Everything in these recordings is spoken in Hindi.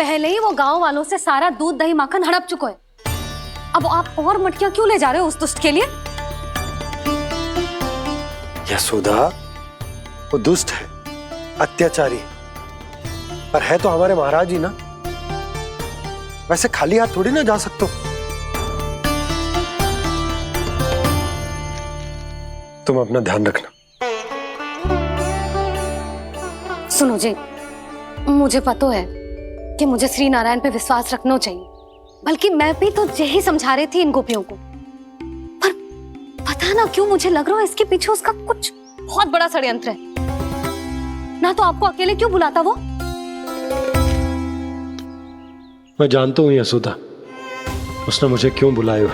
पहले ही वो गांव वालों से सारा दूध दही माखन हड़प चुके हैं। अब आप और मटकियां क्यों ले जा रहे हो उस दुष्ट के लिए? यशोदा, वो दुष्ट है, अत्याचारी, पर है तो हमारे महाराज ही ना। वैसे खाली हाथ थोड़ी ना जा सकते हो। तुम अपना ध्यान रखना। सुनो जी, मुझे पता है कि मुझे श्री नारायण पे विश्वास रखना चाहिए, बल्कि मैं भी तो यही समझा रही थी इन गोपियों को। पर पता ना क्यों मुझे लग रहा है इसके पीछे उसका कुछ बहुत बड़ा षड्यंत्र है। ना तो आपको अकेले क्यों बुलाता वो? मैं जानता हूं यशोदा, उसने मुझे क्यों बुलाया,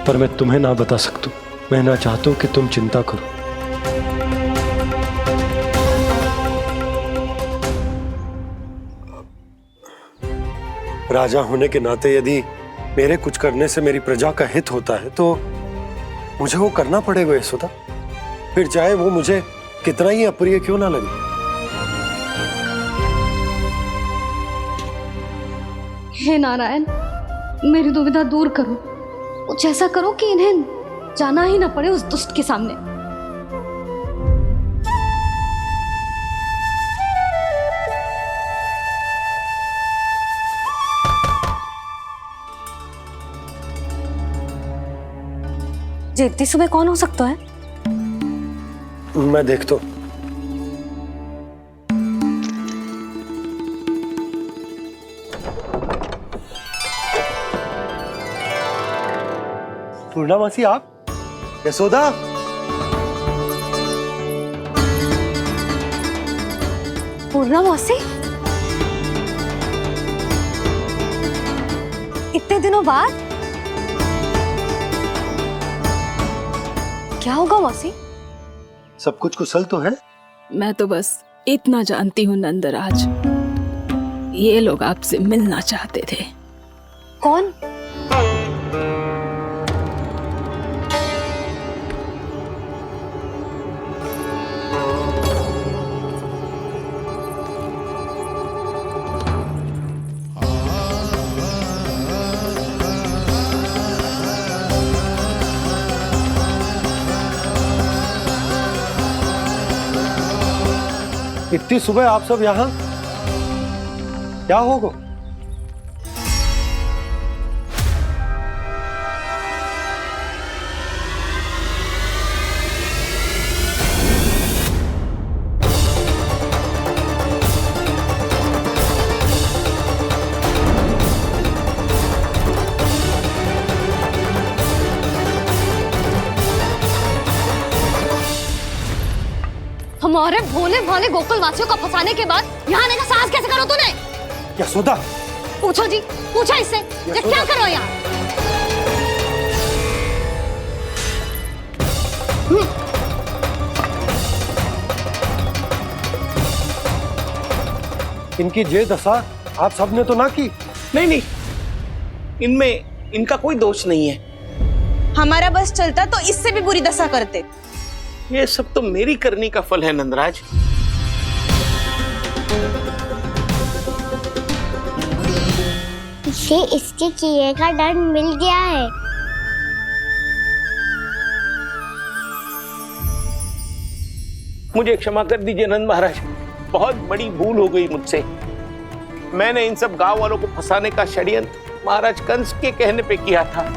पर मैं तुम्हें ना बता सकता। मैं ना चाहता हूं कि तुम चिंता करो। राजा होने के नाते यदि मेरे कुछ करने से मेरी प्रजा का हित होता है तो मुझे वो करना पड़ेगा यशोदा, फिर चाहे वो मुझे कितना ही अप्रिय क्यों ना लगे। हे नारायण, मेरी दुविधा दूर करो। कुछ ऐसा करो कि इन्हें जाना ही ना पड़े उस दुष्ट के सामने। जी इतनी सुबह कौन हो सकता है? मैं देखता हूं। पूर्णा मासी, आप? यशोदा, पूर्णा मौसी, इतने दिनों बाद? क्या होगा मौसी? सब कुछ कुशल तो है? मैं तो बस इतना जानती हूँ नंदराज, ये लोग आपसे मिलना चाहते थे। कौन? इतनी सुबह आप सब यहाँ? क्या होगा? हमारे भोले भाले गोकुल वासियों को फंसाने के बाद यहाँ आने का साहस कैसे करो तूने? यशोदा, पूछो जी, पूछो इससे, ये क्या करो यहाँ? इनकी ये दशा आप सबने तो ना की? नहीं नहीं, इनमें इनका कोई दोष नहीं है। हमारा बस चलता तो इससे भी बुरी दशा करते। ये सब तो मेरी करनी का फल है नंदराज। इसे इसके किए का दंड मिल गया है। मुझे क्षमा कर दीजिए नंद महाराज, बहुत बड़ी भूल हो गई मुझसे। मैंने इन सब गांव वालों को फंसाने का षड्यंत्र महाराज कंस के कहने पे किया था।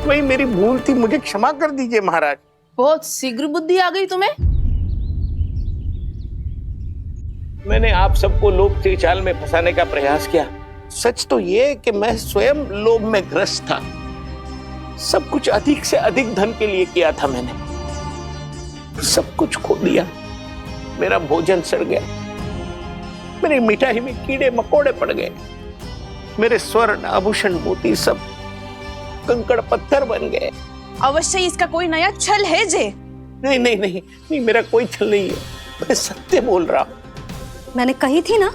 वही मेरी भूल थी, मुझे क्षमा कर दीजिए महाराज। बहुत शीघ्र बुद्धि आ गई तुम्हें। मैंने आप सबको लोभ के जाल में फंसाने का प्रयास किया। सच तो ये कि मैं स्वयं लोभ में ग्रस्त था। सब कुछ अधिक से अधिक धन के लिए किया था मैंने। सब कुछ खो दिया। मेरा भोजन सड़ गया, मेरी मिठाई में कीड़े मकोड़े पड़ गए, मेरे स्वर्ण आभूषण मोती सब कंकड़ पत्थर बन गए। अवश्य इसका कोई नया छल है जे। नहीं नहीं नहीं नहीं, मेरा कोई छल नहीं है, मैं सत्य बोल रहा हूं। मैंने कही थी ना,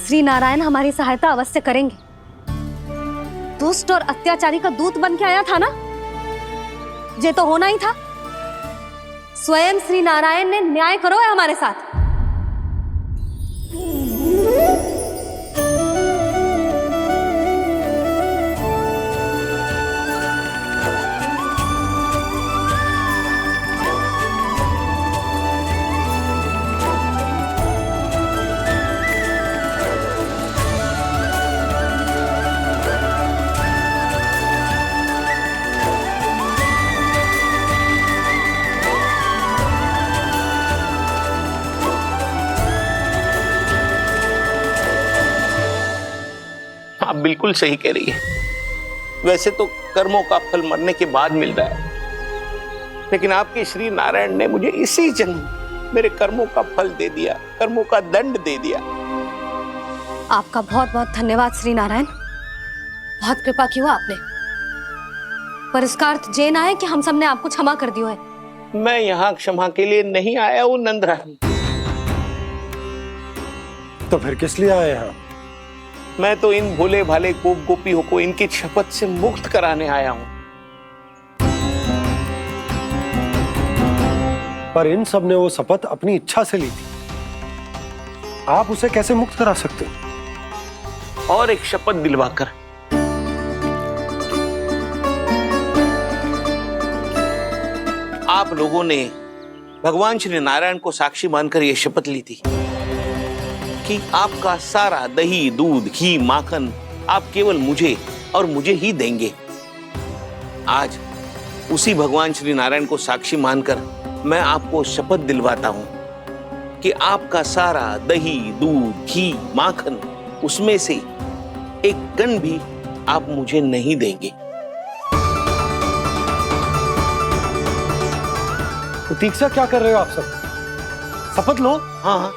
श्री नारायण हमारी सहायता अवश्य करेंगे। दुष्ट और अत्याचारी का दूत बन के आया था ना, ये तो होना ही था। स्वयं श्री नारायण ने न्याय करो है हमारे साथ। आप बिल्कुल सही कह रही है। वैसे तो कर्मों का फल मरने के बाद मिल रहा है, लेकिन आपके श्री नारायण ने मुझे इसी जन्म मेरे कर्मों का फल दे दिया, कर्मों का दंड दे दिया। आपका बहुत बहुत धन्यवाद श्री नारायण, बहुत कृपा की हो आपने। पर इसका अर्थ ये ना है कि हम सब ने आपको क्षमा कर दिया है। मैं यहाँ क्षमा के लिए नहीं आया हूँ नंदरानी। तो फिर किस लिए आए हैं? मैं तो इन भोले भाले गोप गोपियों को इनकी शपथ से मुक्त कराने आया हूँ। पर इन सब ने वो शपथ अपनी इच्छा से ली थी, आप उसे कैसे मुक्त करा सकते? और एक शपथ दिलवाकर। आप लोगों ने भगवान श्री नारायण को साक्षी मानकर यह शपथ ली थी कि आपका सारा दही, दूध, घी, माखन आप केवल मुझे और मुझे ही देंगे। आज उसी भगवान श्री नारायण को साक्षी मानकर मैं आपको शपथ दिलवाता हूं कि आपका सारा दही, दूध, घी, माखन, उसमें से एक कण भी आप मुझे नहीं देंगे। प्रतीक्षा क्या कर रहे हो आप सब? शपथ लो। हाँ हाँ,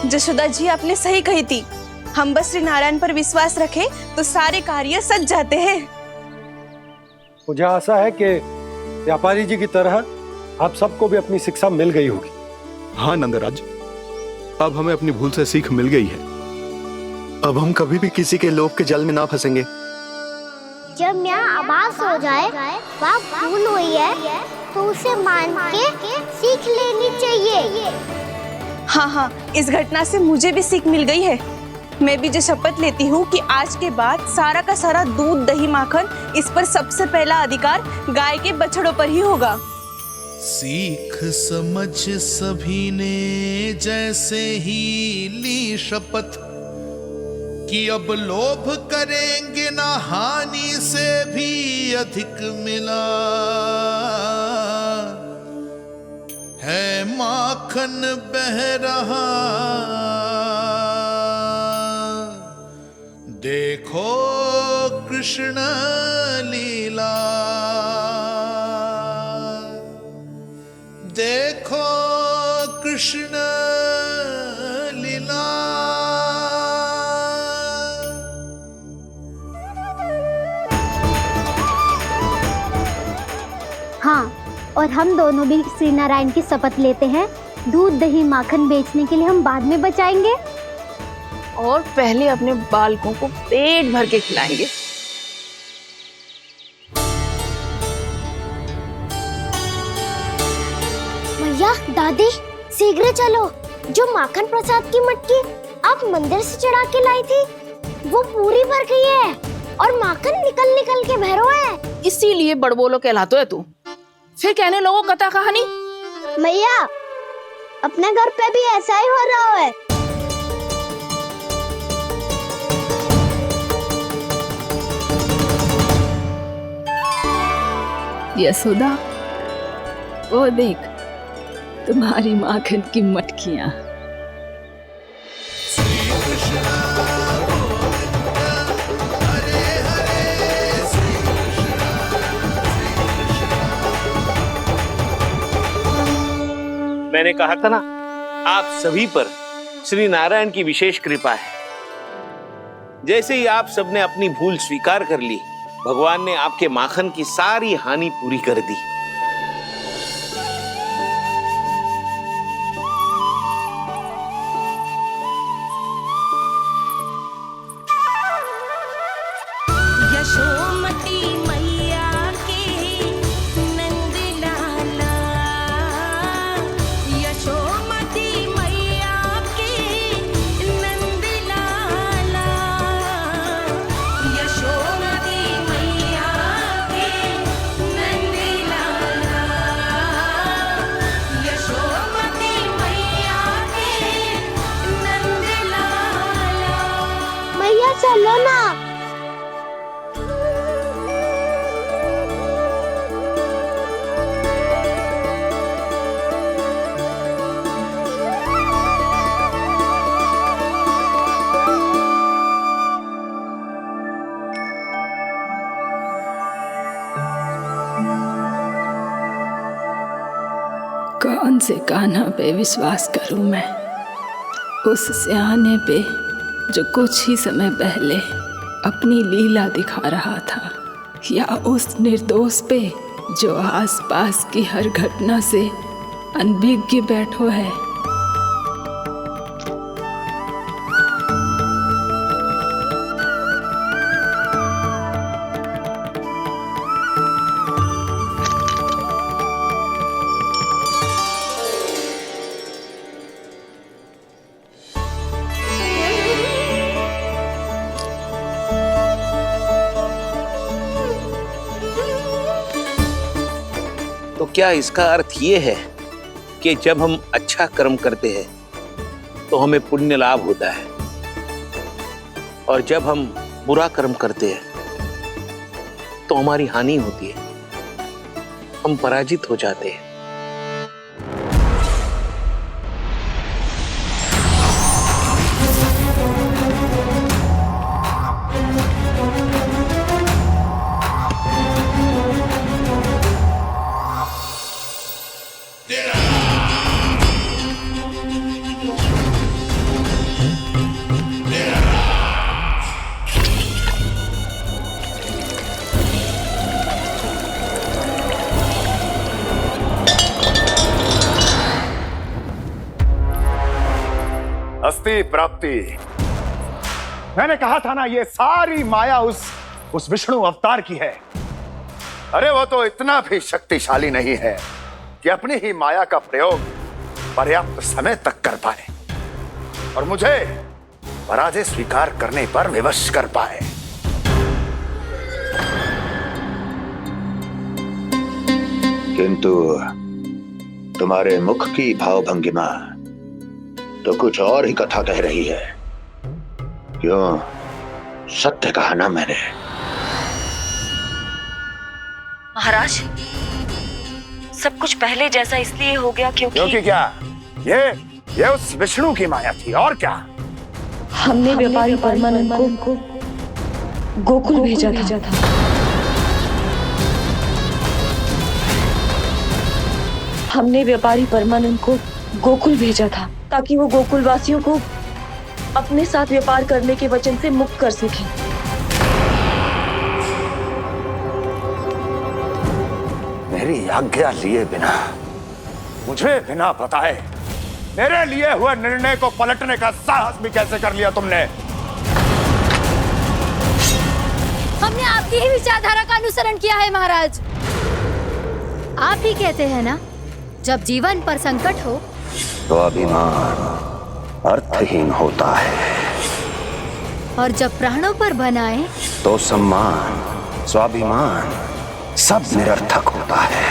जशोदा जी आपने सही कही थी, हम बस श्री नारायण पर विश्वास रखें तो सारे कार्य सज जाते हैं। मुझे आशा है कि व्यापारी जी की तरह आप सबको भी अपनी शिक्षा मिल गई होगी। हाँ नंदराज, अब हमें अपनी भूल से सीख मिल गई है। अब हम कभी भी किसी के लोभ के जल में ना फंसेंगे। जब यहाँ आभास हो जाए वहाँ भूल हुई है तो उसे मान के सीख लेनी चाहिए। हाँ हाँ, इस घटना से मुझे भी सीख मिल गई है। मैं भी जो शपथ लेती हूँ कि आज के बाद सारा का सारा दूध, दही, माखन, इस पर सबसे पहला अधिकार गाय के बछड़ों पर ही होगा। सीख समझ सभी ने जैसे ही ली शपथ कि अब लोभ करेंगे ना हानि से भी अधिक मिला है, माखन बह रहा देखो कृष्ण लीला, देखो कृष्ण लीला। हाँ, और हम दोनों भी श्री नारायण की शपथ लेते हैं, दूध, दही, माखन बेचने के लिए हम बाद में बचाएंगे और पहले अपने बालकों को पेट भर के खिलाएंगे। भैया, दादी, शीघ्र चलो। जो माखन प्रसाद की मटकी आप मंदिर से चढ़ा के लाई थी वो पूरी भर गई है और माखन निकल निकल के भरो है। इसीलिए बड़बोलो कहलाते है तू। फिर कहने लोगों कथा कहानी। भैया, अपने घर पे भी ऐसा ही हो रहा है। यशोदा, वो देख तुम्हारी माखन की मटकियां। मैंने कहा था ना, आप सभी पर श्री नारायण की विशेष कृपा है। जैसे ही आप सबने अपनी भूल स्वीकार कर ली, भगवान ने आपके माखन की सारी हानि पूरी कर दी। चलो ना। कौन से कान्हा पे विश्वास करूं मैं? उस सियाने पे जो कुछ ही समय पहले अपनी लीला दिखा रहा था, या उस निर्दोष पे जो आसपास की हर घटना से अनभिज्ञ बैठो है? तो क्या इसका अर्थ ये है कि जब हम अच्छा कर्म करते हैं तो हमें पुण्य लाभ होता है, और जब हम बुरा कर्म करते हैं तो हमारी हानि होती है, हम पराजित हो जाते हैं? अस्ति प्राप्ति। मैंने कहा था ना, ये सारी माया उस विष्णु अवतार की है। अरे वो तो इतना भी शक्तिशाली नहीं है कि अपनी ही माया का प्रयोग पर्याप्त समय तक कर पाए और मुझे पराजय स्वीकार करने पर विवश कर पाए। किंतु तुम्हारे मुख की भावभंगिमा तो कुछ और ही कथा कह रही है। क्यों? सत्य कहा ना मैंने। महाराज, सब कुछ पहले जैसा इसलिए हो गया क्योंकि क्या? ये उस विष्णु की माया थी, और क्या? हमने व्यापारी परमानंद को गोकुल भेजा था। हमने व्यापारी परमानंद को गोकुल भेजा था ताकि वो गोकुल वासियों को अपने साथ व्यापार करने के वचन से मुक्त कर सके। मेरी आज्ञा लिए बिना, मुझे बिना बताए मेरे लिए हुए निर्णय को पलटने का साहस भी कैसे कर लिया तुमने? हमने आपकी ही विचारधारा का अनुसरण किया है महाराज। आप ही कहते हैं ना, जब जीवन पर संकट हो तो अभिमान अर्थहीन होता है, और जब प्राणों पर बनाए तो सम्मान स्वाभिमान सब निरर्थक होता है।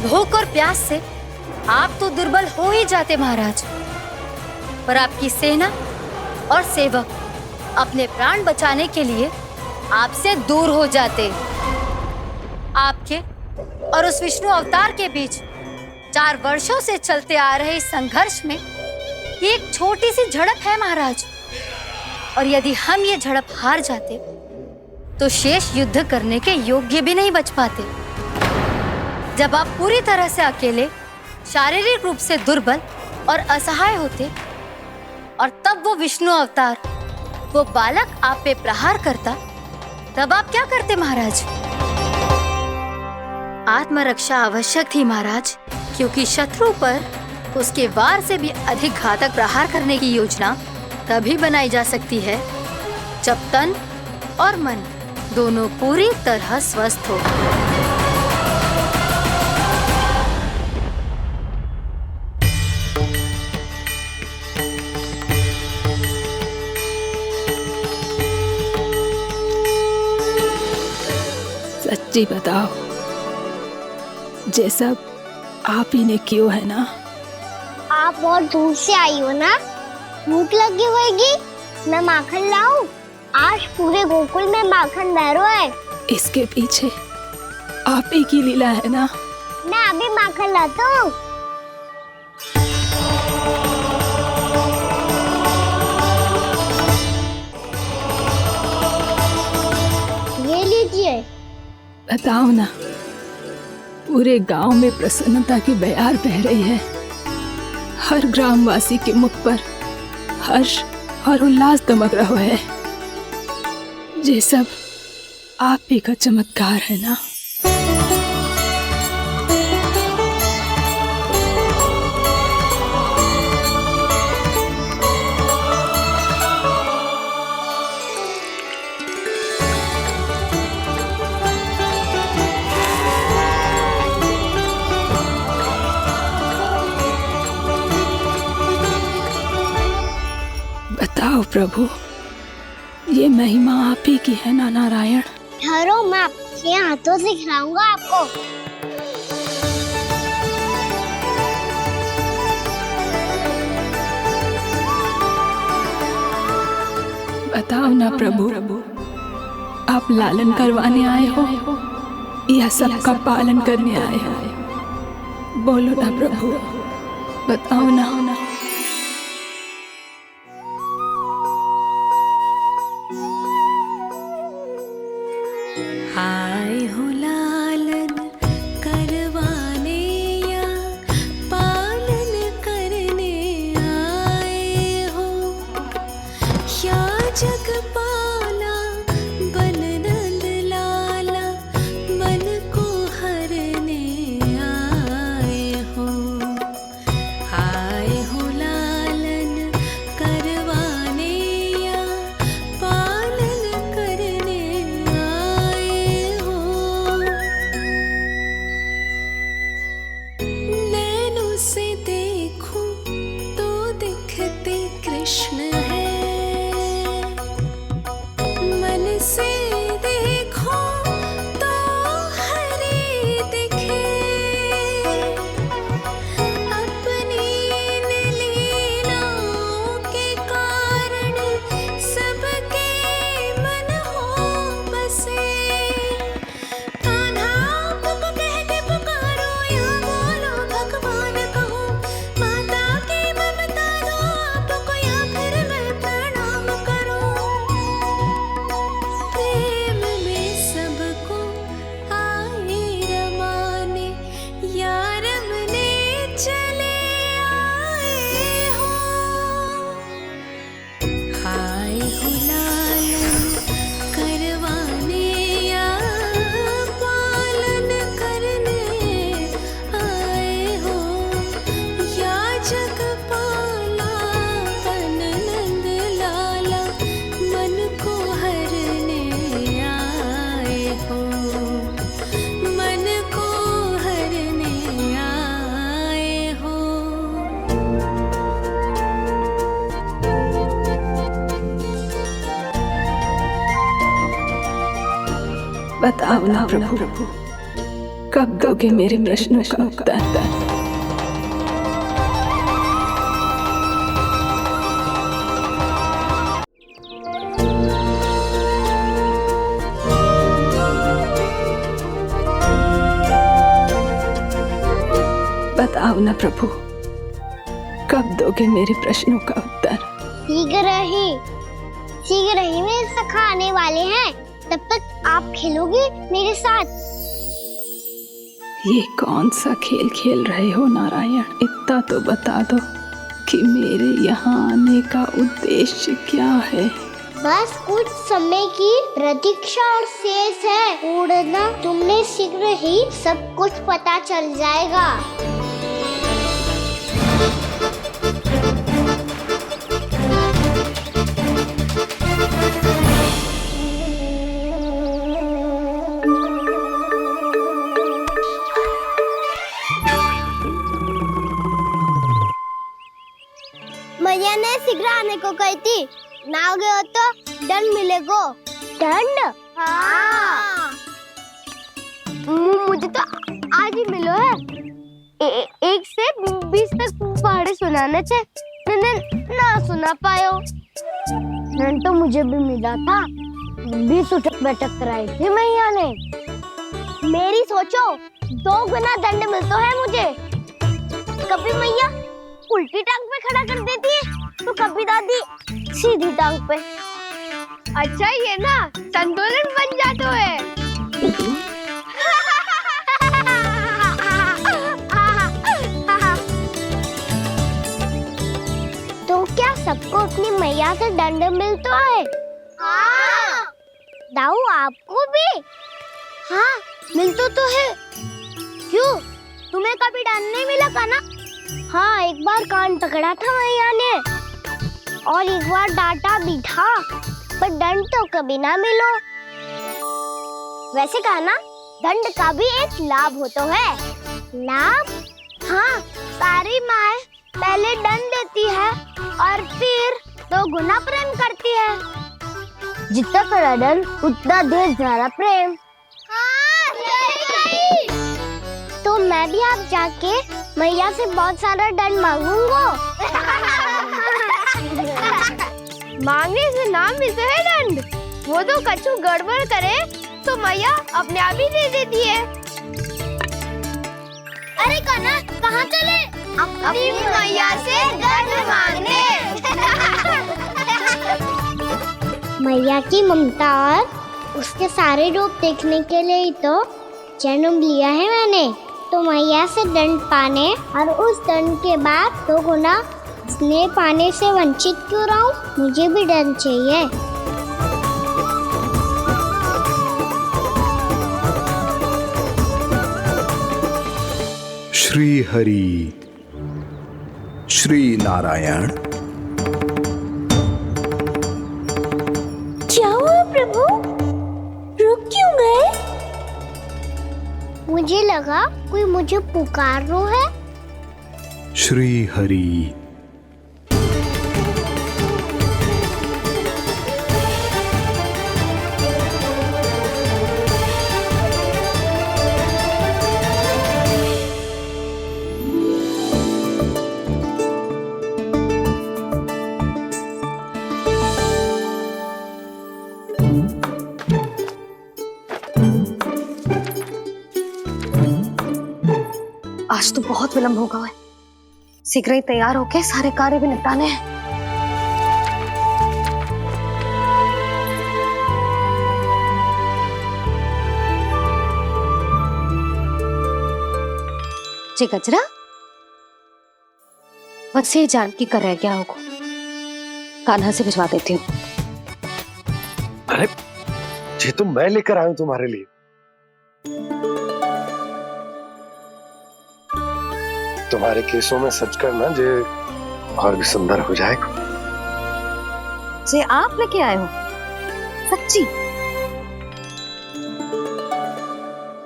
भूख और प्यास से आप तो दुर्बल हो ही जाते महाराज, पर आपकी सेना और सेवक अपने प्राण बचाने के लिए आपसे दूर हो जाते। आपके और उस विष्णु अवतार के बीच 4 वर्षों से चलते आ रहे इस संघर्ष में ये एक छोटी सी झड़प है महाराज, और यदि हम ये झड़प हार जाते तो शेष युद्ध करने के योग्य भी नहीं बच पाते। जब आप पूरी तरह से अकेले, शारीरिक रूप से दुर्बल और असहाय होते, और तब वो विष्णु अवतार, वो बालक आप पे प्रहार करता, तब आप क्या करते महाराज? आत्मरक्षा आवश्यक थी महाराज, क्योंकि शत्रु पर उसके वार से भी अधिक घातक प्रहार करने की योजना तभी बनाई जा सकती है जब तन और मन दोनों पूरी तरह स्वस्थ हो। सच्ची बताओ, ये सब आप ही ने क्यों है ना? आप बहुत दूर से आई हो ना, भूख लगी होगी मैं माखन लाऊं? आज पूरे गोकुल में माखन बह रहा है। इसके पीछे आप ही की लीला है ना। मैं अभी माखन लाता हूँ। ये लीजिए। बताओ ना, पूरे गांव में प्रसन्नता की बयार बह रही है। हर ग्रामवासी के मुख पर हर्ष और उल्लास दमक रहा है। ये सब आप ही का चमत्कार है ना। बताओ प्रभु, ये महिमा आप ही की है ना नारायण। ठहरो, मैं अपने हाथों से खिलाऊंगा आपको। बताओ ना प्रभु, आप लालन करवाने आए हो या सबका पालन करने आए हो? बोलो ना प्रभु, बताओ ना। आए हो लालन करवाने या पालन करने आए हो, या जगपाला बन नंद लाला मन को हरने आए हो। आए हो लालन करवाने या पालन करने आए हो। नैनों से देखूं तो दिखते कृष्ण है, मन से देखो तो हरि दिखे। अपनी इन लीलाओं के कारण सबके मन हो बसे। कान्हा आपको कह के पुकारो या बोलो भगवान कहो, माता की ममता दो आपको या फिर मैं प्रणाम करूं। प्रेम में सबको आए रमाने, या रमने चले आए हो। आए हो लालन करवाने या पालन करने आए हो, या जगपाला बन नंद लाला मन को हरने आए हो। मन को हरने आए हो। बताओ ना प्रभु, कब दोगे मेरे प्रश्नों का उत्तर? बताओ ना प्रभु, कब दोगे मेरे प्रश्नों का उत्तर? शीघ्र ही मेरे सखा आने वाले हैं। तब तक आप खेलोगे मेरे साथ। ये कौन सा खेल खेल रहे हो नारायण? इतना तो बता दो कि मेरे यहाँ आने का उद्देश्य क्या है। बस कुछ समय की प्रतीक्षा और शेष है। उड़ना तुमने शीघ्र ही सब कुछ पता चल जाएगा। मैया ने शीघ्र आने को कही थी, ना आ गए हो तो दंड मिलेगा। दंड? हाँ। मुझे तो आज ही मिलो है। 1 से 20 तक पहाड़े सुनाने चे, ना सुना पायो। दंड तो मुझे भी मिला था, भी सुटक बैठक कराई थी मैया ने। मेरी सोचो, 2 गुना दंड मिलता है मुझे। कभी मैया उल्टी टांग पे खड़ा कर देती है, तो कभी दादी सीधी टांग पे। अच्छा ये ना संतुलन बन जाता है। तो क्या सबको अपनी मैया से दंड मिलता है? हाँ। दाऊ आपको भी? हाँ मिलता तो है। क्यों, तुम्हें कभी दंड नहीं मिला था ना? हाँ, एक बार कान पकड़ा था मैया ने और एक बार डांटा भी था, पर दंड तो कभी ना मिलो। वैसे कहा ना, दंड का भी एक लाभ होता है। लाभ? हाँ, सारी माँ पहले दंड देती है और फिर 2 गुना प्रेम करती है। जितना बड़ा दंड उतना ढेर सारा प्रेम। हाँ, सही। तो मैं भी आप जाके मैया से बहुत सारा दंड मांगूंगा। मांगने से ना मिलता है दंड, वो तो कछु गड़बड़ करे तो मैया अपने आप ही दे देती है। अरे कान्हा, कहाँ चले? अपनी मैया से दंड मांगने। मैया की ममता और उसके सारे रूप देखने के लिए ही तो जन्म लिया है मैंने। तो मैया से दंड पाने और उस दंड के बाद 2 गुना स्नेह पाने से वंचित क्यों रहूं? मुझे भी दंड चाहिए। श्री हरि श्री नारायण। क्या हुआ प्रभु? रुक क्यों गए? मुझे लगा कोई मुझे पुकार रहा है। श्री हरि। आज तो बहुत विलंब होगा है। शीघ्र ही तैयार होके सारे कार्य भी निपटाने हैं। जी गजरा, बस ये जानकी कर रह गया होगा, कान्हा से भिजवा देती हूँ। अरे ये तो मैं लेकर आया हूं तुम्हारे लिए। तुम्हारे केसों में सच करना जे और भी सुंदर हो जाएगा। जे आप लेके आए हो? सच्ची?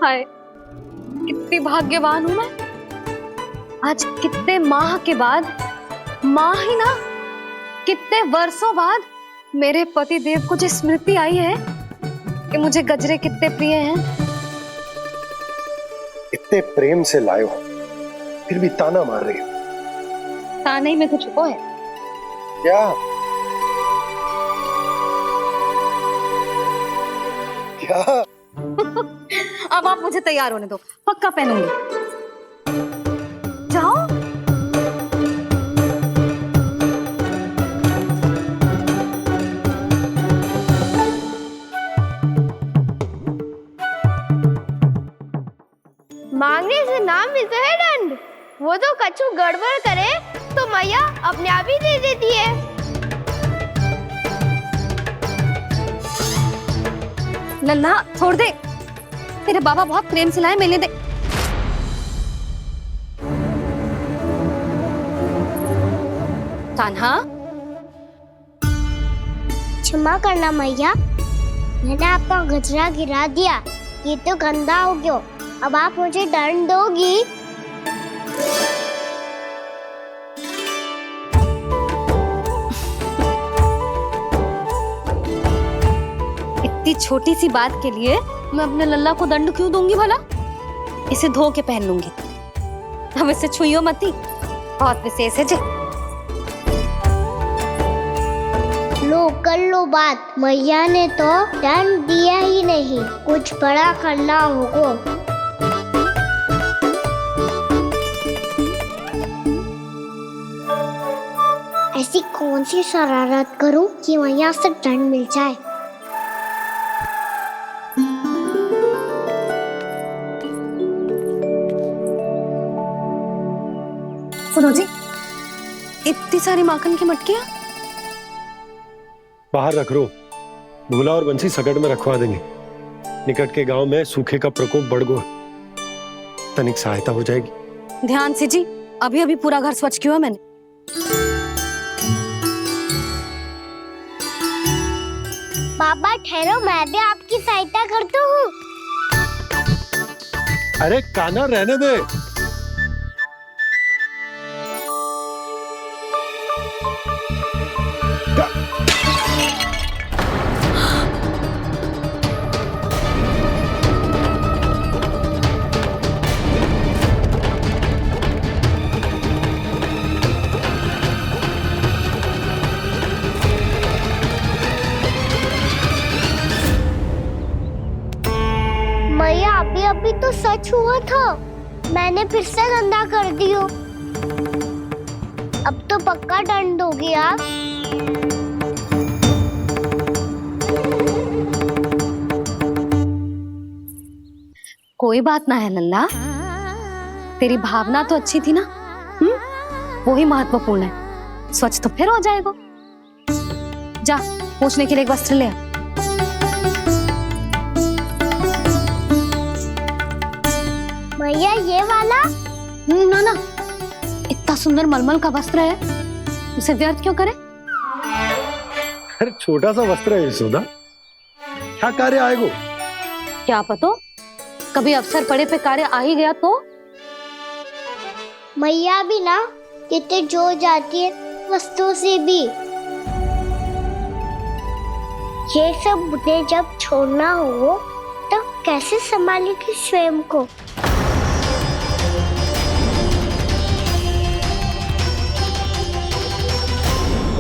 हाय, कितनी भाग्यवान हूं मैं। आज कितने माह के बाद, माह ही ना, कितने वर्षों बाद मेरे पति देव को जो स्मृति आई है कि मुझे गजरे कितने प्रिय हैं। इतने प्रेम से लाए हो, फिर भी ताना मार रही हो। ताने ही में कुछ छुपो है क्या? क्या? अब आप मुझे तैयार होने दो, पक्का पहनूंगी। जाओ। मांगने से ना मिलता है दंड, वो तो कछु गड़बड़ करे तो मैया अपने आप ही दे देती है। लल्ला छोड़ दे, तेरे बाबा बहुत प्रेम से लाए, मिलने दे। कान्हा, क्षमा करना मैया, मैंने आपका गजरा गिरा दिया, ये तो गंदा हो गया। अब आप मुझे दंड दोगी? इतनी छोटी सी बात के लिए मैं अपने लल्ला को दंड क्यों दूंगी भला? इसे धो के पहन लूंगी। अब इसे छुइयो मती, बहुत विशेष है जी। लो कर लो बात, मैया ने तो दंड दिया ही नहीं, कुछ बड़ा करना होगा। ऐसी कौन सी शरारत करूं कि मैया से दंड मिल जाए। सुनो जी, इतनी सारी माखन की मटकियां बाहर रख रो, भूला और बंसी सकट में रखवा देंगे। निकट के गांव में सूखे का प्रकोप बढ़ गया, तनिक सहायता हो जाएगी। ध्यान से जी, अभी अभी पूरा घर स्वच्छ किया मैंने। पापा ठहरो, मैं भी आपकी सहायता करता हूँ। अरे कान्हा रहने दे। मैया अभी अभी तो सच हुआ था, मैंने फिर से गंदा कर दियो। अब तो पक्का दंड दोगे आप। कोई बात ना है लल्ला, तेरी भावना तो अच्छी थी ना, वो ही महत्वपूर्ण है। स्वच्छ तो फिर हो जाएगा। जा पोंछने के लिए एक वस्त्र ले आ। मैया ये वाला? ना ना, इतना सुंदर मलमल का वस्त्र है, उसे व्यर्थ क्यों करे? अरे छोटा सा वस्त्र है यशोदा, क्या कार्य आएगा? क्या पता, कभी अवसर पड़े पे कार्य आ ही गया तो। मैया भी ना कितने जो जाती है वस्तुओं से भी। ये सब मुझे जब छोड़ना हो तो कैसे संभालेगी स्वयं को।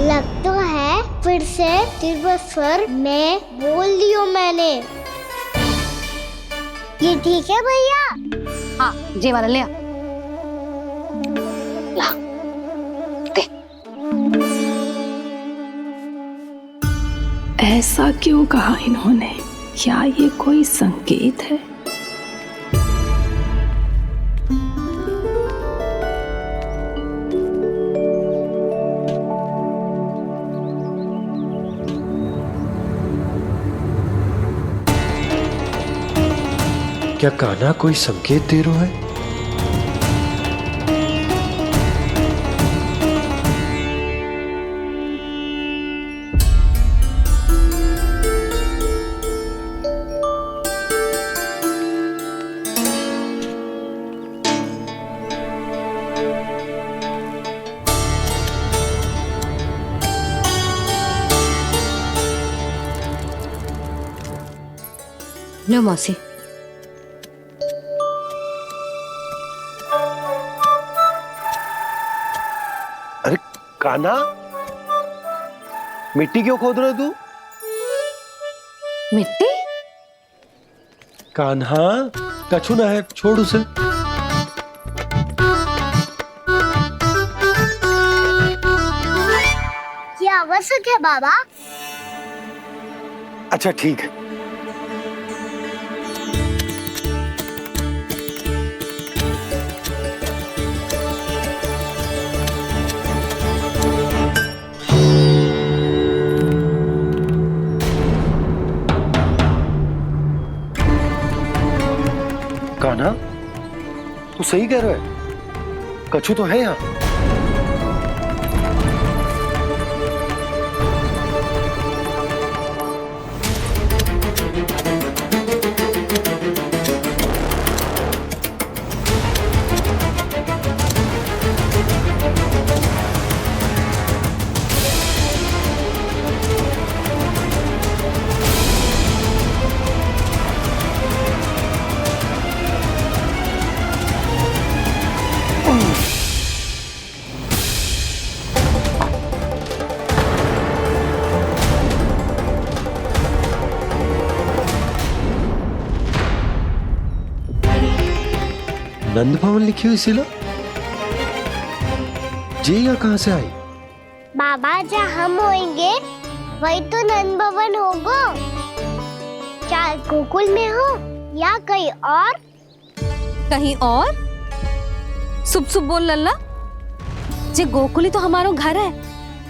लग तो है फिर से तीव्र स्वर में बोल दियो मैंने। ये ठीक है भैया? हाँ, जे वाला ले आ। ला, दे। ऐसा क्यों कहा इन्होंने? क्या ये कोई संकेत है? क्या कान्हा कोई संकेत दे रहा है? लो मौसी। अरे कान्हा, मिट्टी क्यों खोद रहे तू? मिट्टी? कान्हा, कछु ना है, छोड़ उसे। ये आवश्यक है बाबा। अच्छा ठीक है। कान्हा, तू सही कह रहा है, कछु तो है यहाँ। नंद भवन लिखी हुई सिला जी यहाँ कहाँ से आई? बाबा जहाँ हम होंगे वही तो नंद भवन होगा। चाहे गोकुल में हो या कहीं और। कहीं और? सुब सुब बोल लल्ला। जे गोकुली तो हमारा घर है,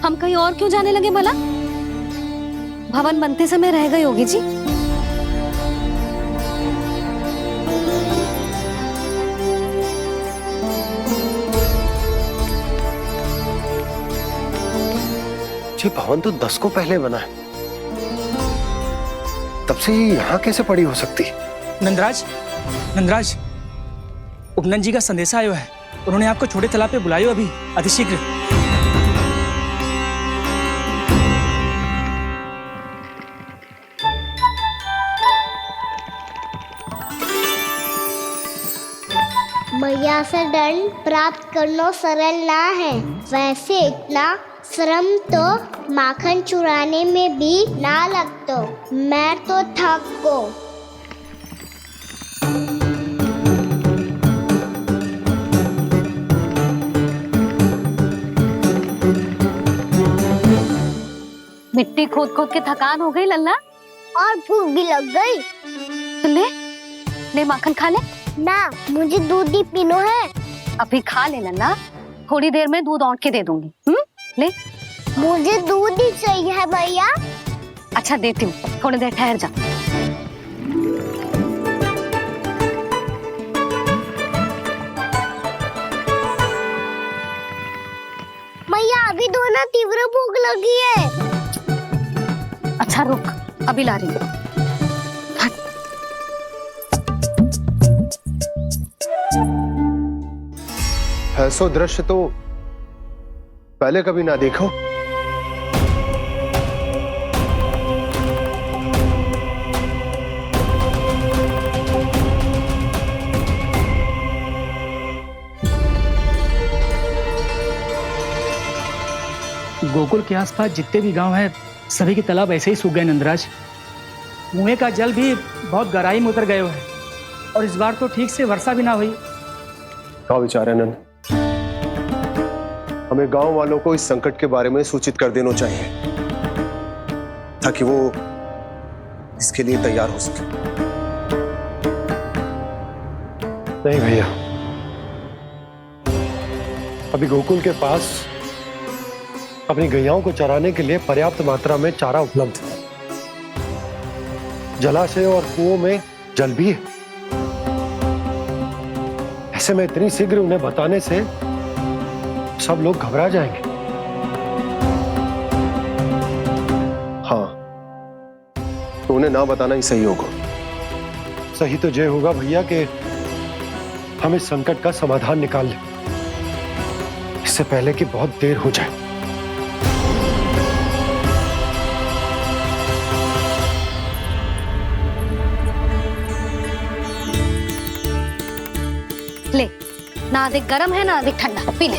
हम कहीं और क्यों जाने लगे भला? भवन बनते समय रह गई होगी जी। ये भवन तो 10 को पहले बना है, तब से ये यहाँ कैसे पड़ी हो सकती? नंदराज, नंदराज, उपनंद जी का संदेशा आयो है। उन्होंने आपको छोटे तालाब पे बुलायो अभी अतिशीघ्र। मैया से दंड प्राप्त करना सरल ना है। वैसे इतना श्रम तो माखन चुराने में भी ना लगतो। मैं तो थक गो। मिट्टी खोद खोद के थकान हो गई लल्ला, और भूख भी लग गई। तो ले माखन खा ले। ना, मुझे दूध ही पीनो है। अभी खा ले लल्ला, थोड़ी देर में दूध औंट के दे दूंगी। ले। मुझे दूध ही चाहिए है भैया। अच्छा देती हूँ, थोड़ी देर ठहर जा। मैया अभी तो ना तीव्र भूख लगी है। अच्छा रुक, अभी ला रही हूँ। ऐसो दृश्य तो पहले कभी ना देखो। गोकुल के आसपास जितने भी गांव हैं सभी के तालाब ऐसे ही सूख गए नंदराज। कुएं का जल भी बहुत गहराई में उतर गए है और इस बार तो ठीक से वर्षा भी ना हुई। क्या विचार है नंद? हमें गांव वालों को इस संकट के बारे में सूचित कर देना चाहिए ताकि वो इसके लिए तैयार हो सके। नहीं भैया, अभी गोकुल के पास अपनी गैयाओं को चराने के लिए पर्याप्त मात्रा में चारा उपलब्ध है। जलाशय और कुओं में जल भी है। ऐसे में इतनी शीघ्र उन्हें बताने से सब लोग घबरा जाएंगे। हाँ, तो उन्हें ना बताना ही सही होगा। सही तो ये होगा भैया कि हम इस संकट का समाधान निकाल लें, इससे पहले कि बहुत देर हो जाए। ले, ना अधिक गर्म है ना अधिक ठंडा, पी ले।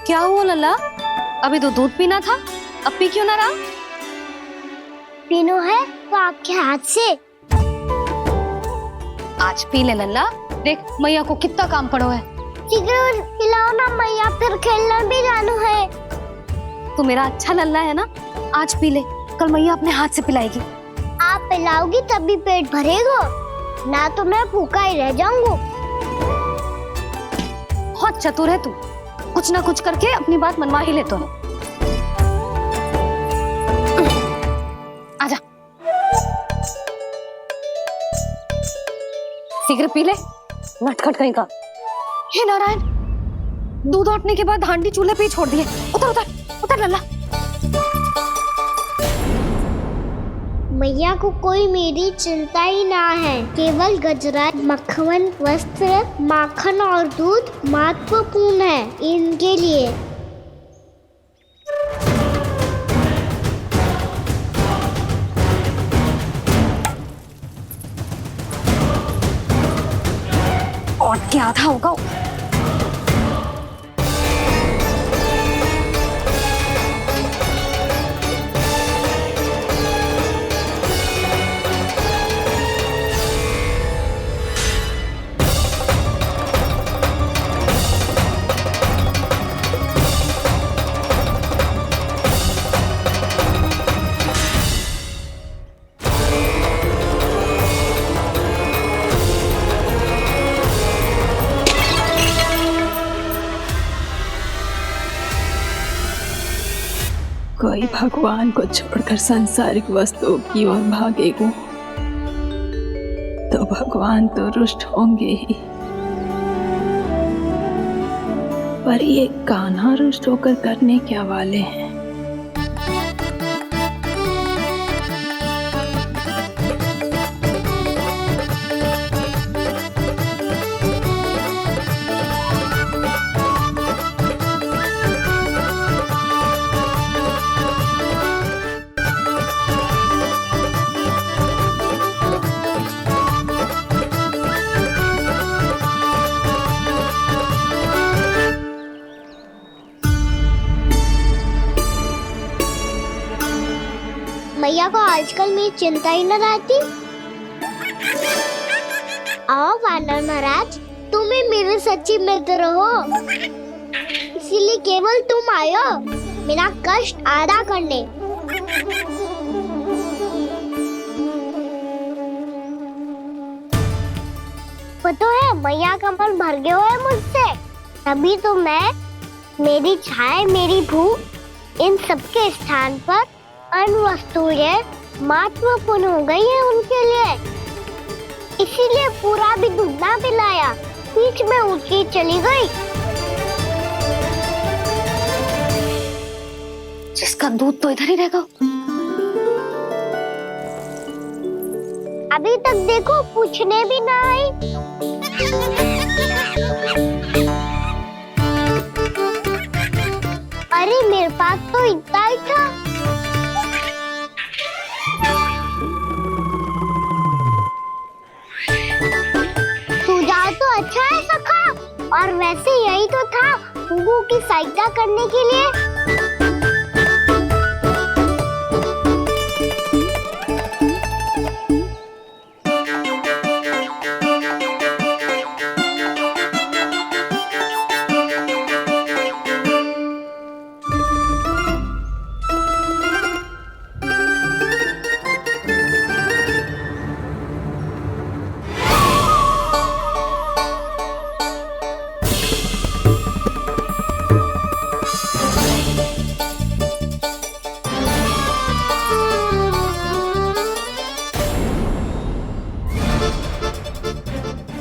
क्या हुआ लल्ला? अभी तो दूध पीना था, अब पी क्यों ना रहा? पीनो है तो आपके हाथ से। आज पी ले लल्ला, देख मैया को कितना काम पड़ो है। शीघ्र पिलाओ ना मैया, फिर खेलने भी जानो है। तू मेरा अच्छा लल्ला है ना, आज पी ले, कल मैया अपने हाथ से पिलाएगी। आप पिलाओगी तभी पेट भरेगा, ना तो मैं भूखा ही रह जाऊंगा। बहुत चतुर है तू, कुछ ना कुछ करके अपनी बात मनवा ही लेता है। आजा, शीघ्र पी ले, नटखट कहीं का। हे नारायण, दूध औटने के बाद हांडी चूल्हे पे ही छोड़ दिए। उतर उतर उतर लल्ला। मैया को कोई मेरी चिंता ही ना है। केवल गजरा, मक्खन, वस्त्र, माखन और दूध महत्वपूर्ण है इनके लिए। कि आधा होगा। कोई भगवान को छोड़कर सांसारिक वस्तुओं की ओर भागेगा तो भगवान तो रुष्ट होंगे ही, पर ये कान्हा रुष्ट होकर करने क्या वाले हैं? मैया को आजकल मेरी चिंता ही न रहती। आओ वानर महाराज, तुम ही मेरे सच्ची मित्र हो, इसीलिए केवल तुम आयो मेरा कष्ट आधा करने। पता है मैया का मन भर गया है मुझसे, तभी तो मैं, मेरी छाया, मेरी भूख, इन सबके स्थान पर अन्य वस्तुएं महत्वपूर्ण हो गई है उनके लिए। इसीलिए पूरा भी दूध ना पिलाया, बीच में उठ के चली गई। जिसका दूध तो इधर ही रहेगा। अभी तक देखो पूछने भी ना आई। अरे मेरे पास तो इतना ही था। सुझाव तो अच्छा है सखा, और वैसे यही तो था गुगु की सहायता करने के लिए।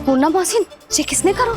पूर्णा मौसी, ये किसने करो?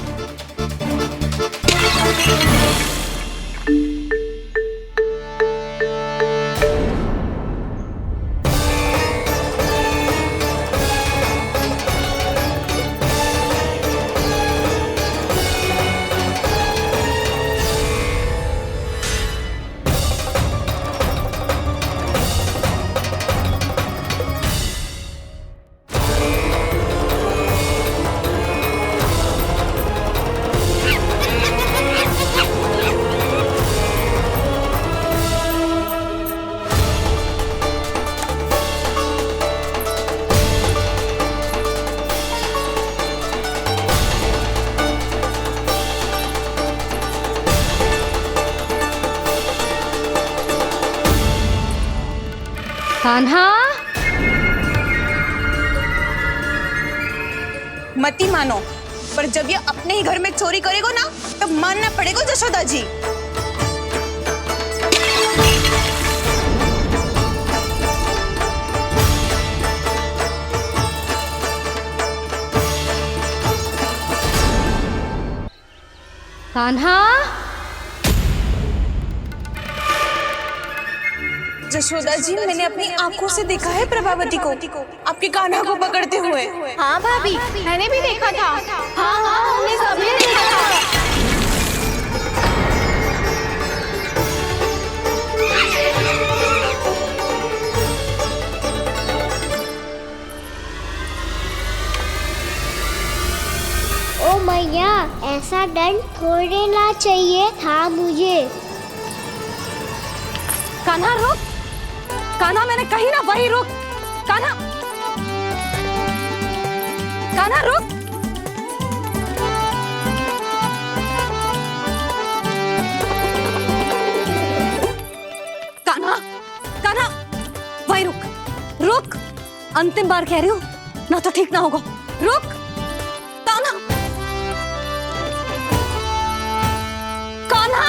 कान्हा, मती मानो, पर जब ये अपने ही घर में चोरी करेगा ना, तब मानना पड़ेगा जशोदा जी। कान्हा, जशोदा जी, मैंने अपनी आंखों से देखा है प्रभावती को आपके कान्हा को पकड़ते हुए। हाँ भाभी, मैंने भी देखा था। हाँ हाँ, हमने सबने देखा था। ओ मैया, ऐसा दंड थोड़े ना चाहिए था मुझे। कान्हा रुक, कान्हा मैंने कही ना वही रुक, कान्हा, कान्हा रुक। कान्हा, कान्हा वही रुक, रुक, अंतिम बार कह रही हूँ, ना तो ठीक ना होगा, रुक कान्हा, कान्हा।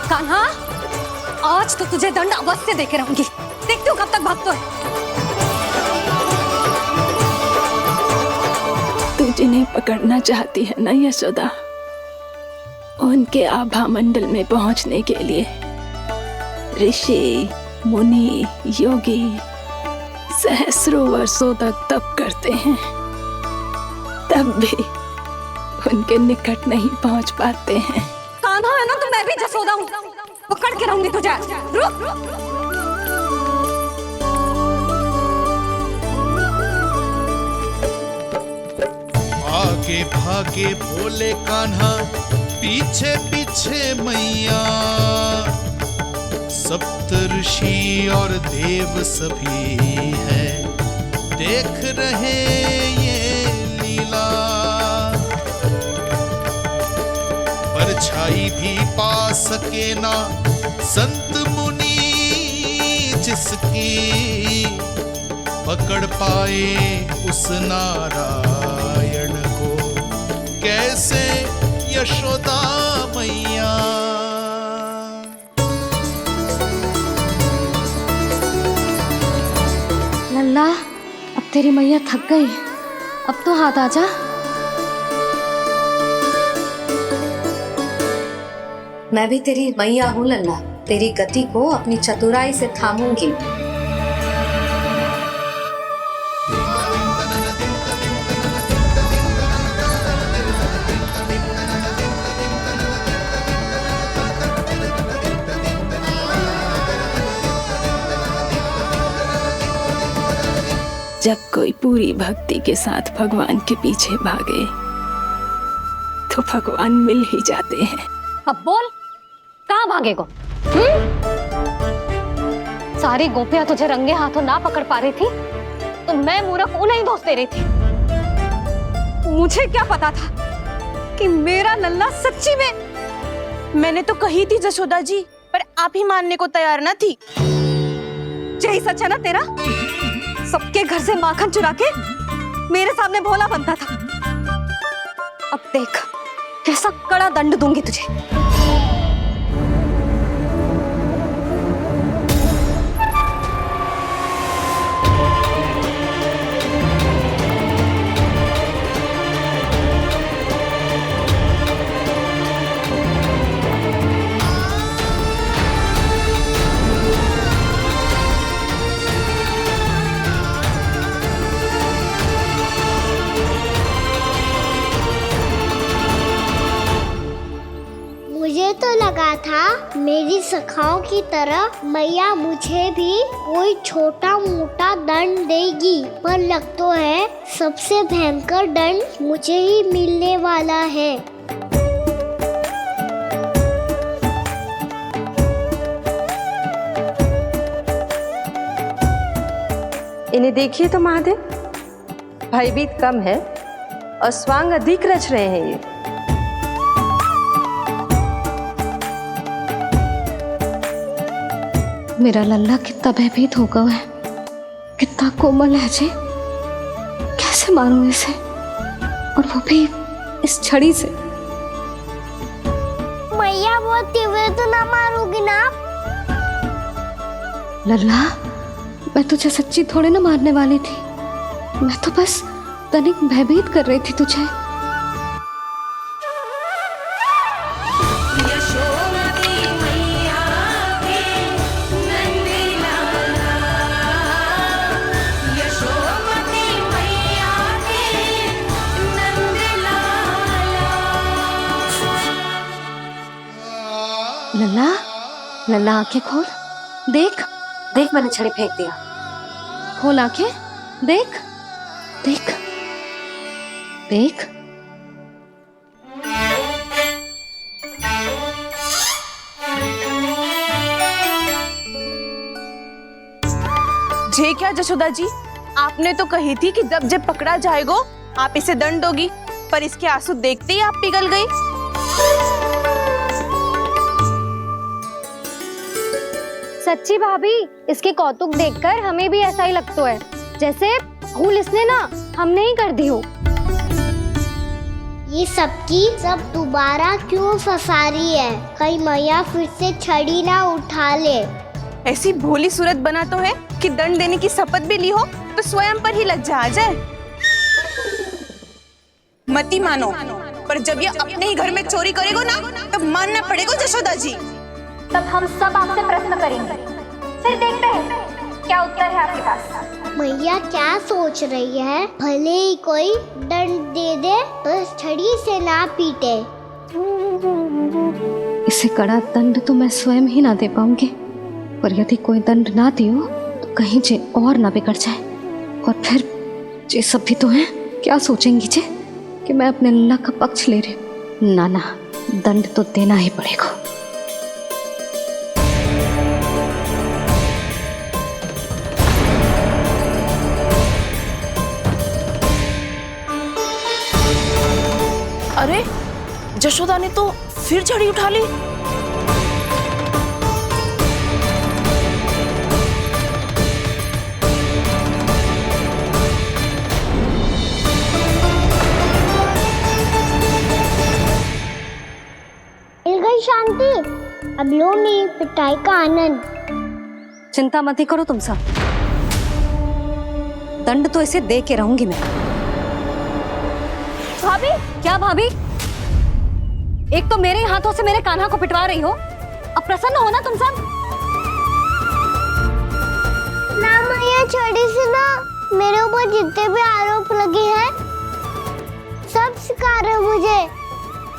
कान्हा, आज तो तुझे दंड अवश्य देके रहूंगी, देखती हूँ कब तक भागता है। तू जिन्हें पकड़ना चाहती है ना यशोदा, उनके आभा मंडल में पहुंचने के लिए ऋषि, मुनि, योगी सहस्रों वर्षों तक तप करते हैं, तब भी उनके निकट नहीं पहुंच पाते हैं। कान्हा है ना तो मैं भी जसोदा हूँ, पकड़ के रहूंगी तुझे। रुक, आगे भागे भोले कान्हा, पीछे पीछे मैया, सप्त ऋषि और देव सभी हैं, देख रहे ये लीला। परछाई भी पा सके ना संत मुनि जिसकी, पकड़ पाए उस नारायण को कैसे यशोदा मैया। लल्ला, अब तेरी मैया थक गई, अब तो हाथ आजा। मैं भी तेरी मैया हूँ लल्ला, तेरी गति को अपनी चतुराई से थामूंगी। जब कोई पूरी भक्ति के साथ भगवान के पीछे भागे तो भगवान मिल ही जाते हैं। अब बोल, कहाँ भागेगा? सारी गोपियां तुझे रंगे हाथों ना पकड़ पा रही थी तो मैं मूर्ख उन्हें ही दोष दे रही थी। मुझे क्या पता था कि मेरा लल्ला सच्ची में। मैंने तो कही थी जसोदा जी, पर आप ही मानने को तैयार ना थी। यही सच है ना तेरा? सबके घर से माखन चुरा के मेरे सामने भोला बनता था। अब देख कैसा कड़ा दंड दूंगी तुझे। मुझे तो लगा था मेरी सखाओं की तरह मैया मुझे भी कोई छोटा मोटा दंड देगी, पर लग तो है सबसे भयंकर दंड मुझे ही मिलने वाला है। इन्हें देखिए तो महादेव, भयभीत कम है और स्वांग अधिक रच रहे हैं ये। मेरा लल्ला कितना भयभीत होगा है, कितना कोमल है जी। कैसे मारूं इसे, और वो भी इस छड़ी से। मैया बहुत तीव्र तो ना मारोगी ना? लल्ला, मैं तुझे सच्ची थोड़े ना मारने वाली थी, मैं तो बस तनिक भयभीत कर रही थी तुझे। नन्ना आंखें खोल, देख देख मैंने छड़ी फेंक दिया। खोल आंखें, देख देख देख। जे क्या जशोदा जी, आपने तो कही थी कि जब जब पकड़ा जाएगा आप इसे दंड दोगी, पर इसके आंसू देखते ही आप पिघल गई। सच्ची भाभी, इसके कौतुक देखकर हमें भी ऐसा ही लगता है जैसे भूल इसने ना हमने ही कर दी हो। ये सबकी सब दोबारा क्यों फंसा रही है? कहीं मैया फिर से छड़ी ना उठा ले। ऐसी भोली सूरत बना तो है कि दंड देने की शपथ भी ली हो तो स्वयं पर ही लज्जा आ जाए। मती मानो, पर जब ये अपने ही घर में चोरी करेगो ना तब मानना पड़ेगा जशोदा जी। तब हम सब आपसे प्रश्न करेंगे, फिर देखते हैं क्या उत्तर है आपके पास। मैया क्या सोच रही है? भले ही कोई दंड दे दे, बस छड़ी से ना पीटे। इसे कड़ा दंड तो मैं स्वयं ही ना दे पाऊंगी, पर यदि कोई दंड ना दियो तो कहीं जे और ना बिगड़ जाए, और फिर जे सब भी तो हैं, क्या सोचेंगी जे कि मैं अपने अल्लाह का पक्ष ले रही हूँ। ना ना, दंड तो देना ही पड़ेगा। अरे जशोदा ने तो फिर छड़ी उठा ली। मिल गई शांति, अब लो मेरी पिटाई का आनंद। चिंता मत ही करो तुम सब, दंड तो इसे दे के रहूंगी मैं। भाभी, क्या भाभी? एक तो मेरे हाथों से मेरे कान्हा को पिटवा रही हो, अब प्रसन्न हो ना तुम सब? ना मैया, छड़ी से ना मेरे ऊपर जितने भी आरोप लगे हैं सब स्वीकार है मुझे,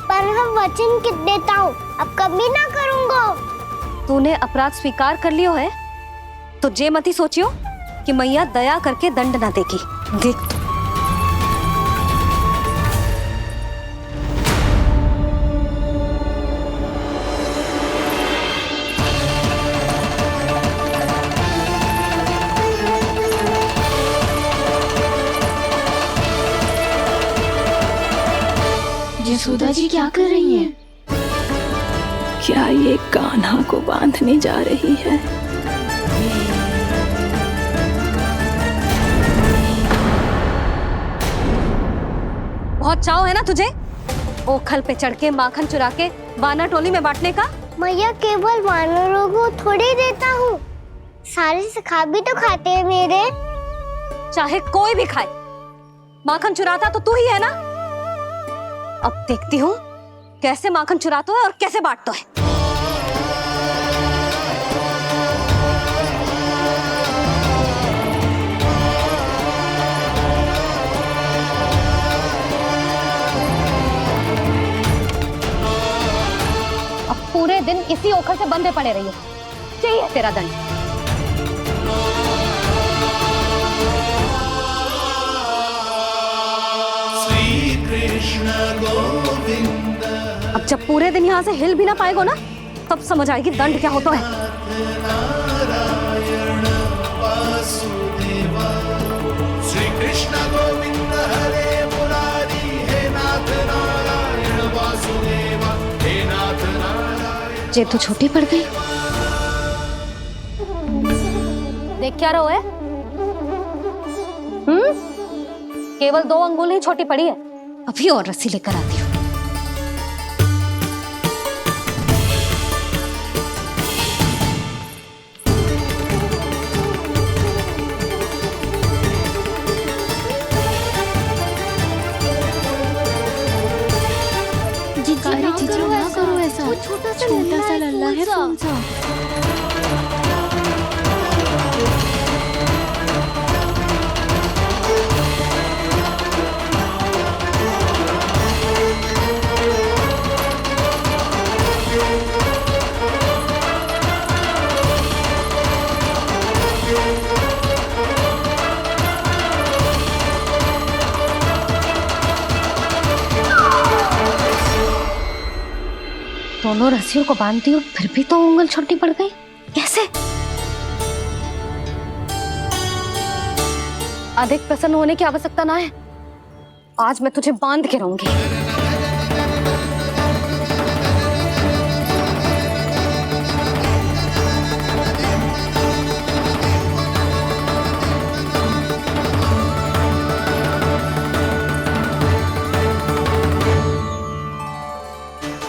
पर मैं वचन देता हूँ अब कभी ना करूँगा। तूने अपराध स्वीकार कर लियो है तो जे मत ही सोचियो कि मैया दया करके दंड ना देगी। देख तू। यशोदा जी क्या कर रही हैं? क्या ये कान्हा को बांधने जा रही है? बहुत चाव है ना तुझे ओखल पे चढ़ के माखन चुरा के वानर टोली में बांटने का? मैया, केवल वानरों को थोड़ी देता हूँ, सारे सिखा भी तो खाते हैं मेरे। चाहे कोई भी खाए, माखन चुराता तो तू ही है ना। अब देखती हूँ कैसे माखन चुराता है और कैसे बांटता है। अब पूरे दिन इसी ओखल से बंधे पड़े रहिए, चाहिए तेरा दंड। अब जब पूरे दिन यहाँ से हिल भी ना पाएगो ना, तब समझ आएगी दंड क्या होता है। श्री कृष्ण गोविंद हरे मुरारी, हे नाथ नारायण वासुदेव, हे नाथ नारायण। जे तू छोटी पड़ गई, देख क्या रहो है? केवल 2 अंगुल ही छोटी पड़ी है, अभी और रस्सी लेकर आती हूँ। जीजू ना करो ऐसा, छोटा सा लल्ला है कौन सा? दोनों रस्सियों को बांधती हूँ फिर भी तो उंगल छोटी पड़ गई, कैसे? अधिक प्रसन्न होने की आवश्यकता ना है, आज मैं तुझे बांध के रहूंगी।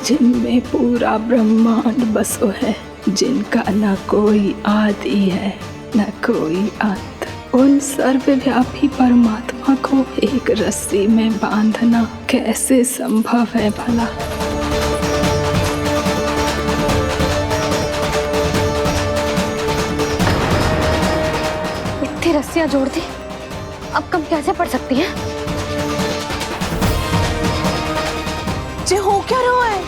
जिनमें पूरा ब्रह्मांड बसो है, जिनका न कोई आदि है न कोई अंत, उन सर्वव्यापी परमात्मा को एक रस्सी में बांधना कैसे संभव है भला? इतनी रस्सियां जोड़ दी, अब कम कैसे पड़ सकती हैं? जे हो क्या रहा है?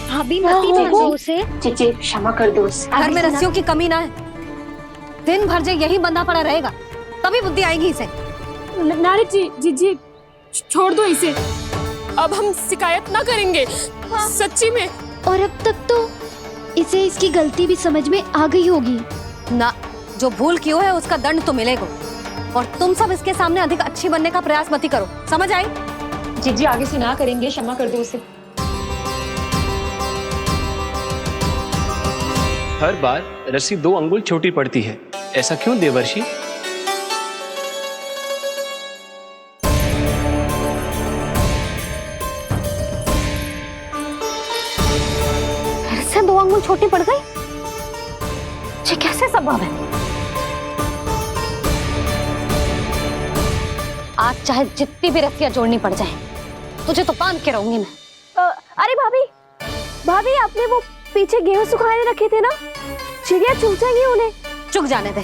भाभी मत दो उसे। चीची क्षमा कर दो उसे। घर में रस्सियों की कमी ना है, दिन भर जो यही बंधा पड़ा रहेगा तभी बुद्धि आएगी इसे। नारद जी जी जी छोड़ दो इसे, अब हम शिकायत ना करेंगे। सच्ची में। और अब तक तो इसे इसकी गलती भी समझ में आ गई होगी ना। जो भूल की है उसका दंड तो मिलेगा, और तुम सब इसके सामने अधिक अच्छी बनने का प्रयास मत ही करो, समझ आई? जी जी आगे से ना करेंगे, क्षमा कर दो उसे। हर बार रस्सी 2 अंगुल छोटी पड़ती है, ऐसा क्यों देवर्षि? फिर से 2 अंगुल छोटी पड़ गई? ये कैसे संभव है? आज चाहे जितनी भी रस्सियां जोड़नी पड़ जाए, तुझे तो बांध के रहूंगी मैं। अरे भाभी, भाभी आपने वो पीछे गेहूं सुखाने रखे थे ना, चिड़िया चुग जाएंगी उन्हें। चुग जाने दे,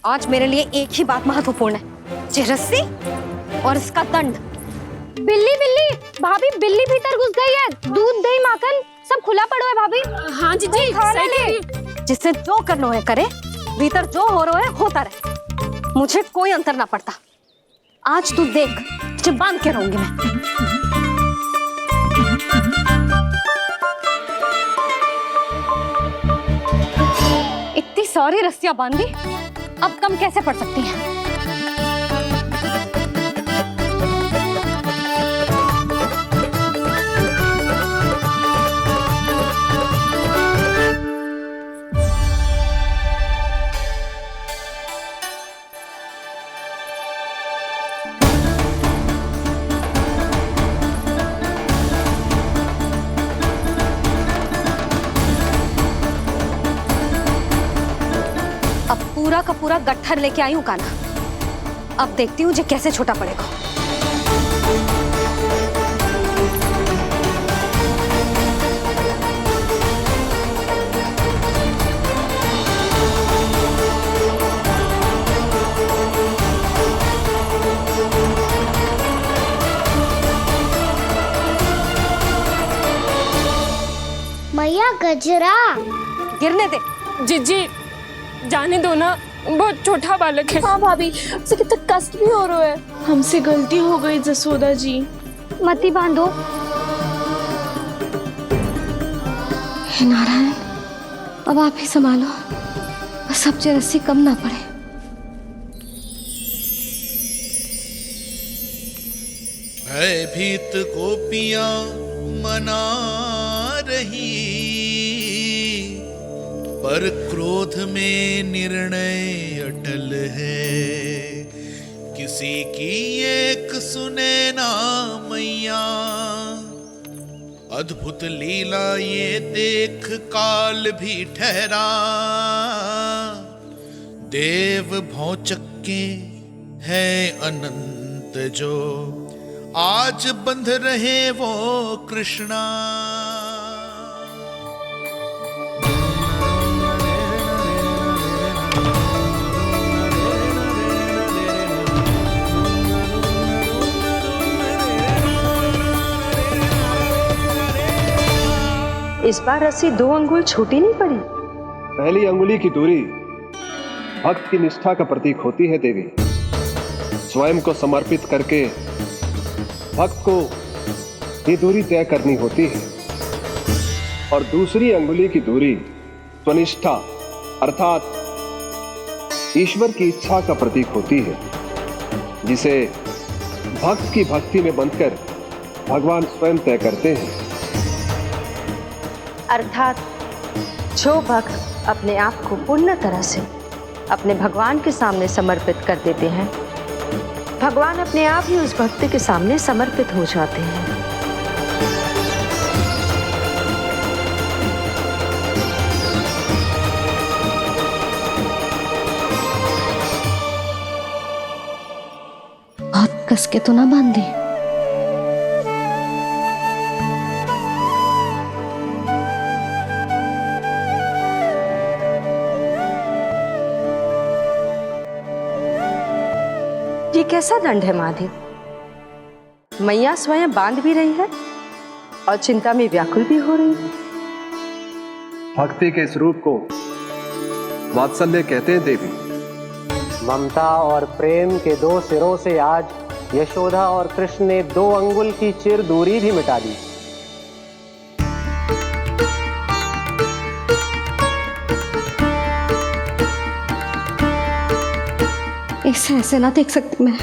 आज मेरे लिए एक ही बात महत्वपूर्ण है, ये रस्सी और इसका दंड। बिल्ली बिल्ली भाभी, बिल्ली भीतर घुस गई है, दूध दही माखन सब खुला पड़ो है भाभी। हाँ जी जी सही कह रही है। जिससे जो करना है करे, भीतर जो हो रहा है होता रहे, मुझे कोई अंतर ना पड़ता। आज तू देख, तुझे बांध के रहूंगी मैं। इतनी सारी रस्सियां बांधी, अब कम कैसे पड़ सकती हैं? पूरा का पूरा गट्ठर लेके आई हूँ कान्हा, अब देखती हूँ जे कैसे छोटा पड़ेगा। मैया गजरा गिरने दे। जी जाने दो ना, बहुत छोटा बालक है। हाँ भाभी, उसे कितना कष्ट भी हो रहा है। हमसे गलती हो गई जसोदा जी। मत ही बांधो। हे नारायण, अब आप ही संभालो, बस अब जे रस्सी कम ना पड़े। भयभीत गोपियां मना रही, पर क्रोध में निर्णय अटल है। किसी की एक सुने ना मैया, अद्भुत लीला ये देख काल भी ठहरा। देव भौचक्के है अनंत जो, आज बंध रहे वो कृष्णा। इस बार रस्सी 2 अंगुल छोटी नहीं पड़ी। पहली अंगुली की दूरी भक्त की निष्ठा का प्रतीक होती है देवी। स्वयं को समर्पित करके भक्त को ये दूरी तय करनी होती है और दूसरी अंगुली की दूरी स्वनिष्ठा अर्थात ईश्वर की इच्छा का प्रतीक होती है, जिसे भक्त की भक्ति में बंधकर भगवान स्वयं तय करते हैं। अर्थात जो भक्त अपने आप को पूर्ण तरह से अपने भगवान के सामने समर्पित कर देते हैं, भगवान अपने आप ही उस भक्त के सामने समर्पित हो जाते हैं। बहुत कस के तो ना बांधी। ये कैसा दंड है माधि? मैया स्वयं बांध भी रही है और चिंता में व्याकुल भी हो रही है। भक्ति के इस रूप को वात्सल्य कहते हैं देवी। ममता और प्रेम के दो सिरों से आज यशोदा और कृष्ण ने 2 अंगुल की चिर दूरी भी मिटा दी। इसे ऐसे ना देख सकती मैं,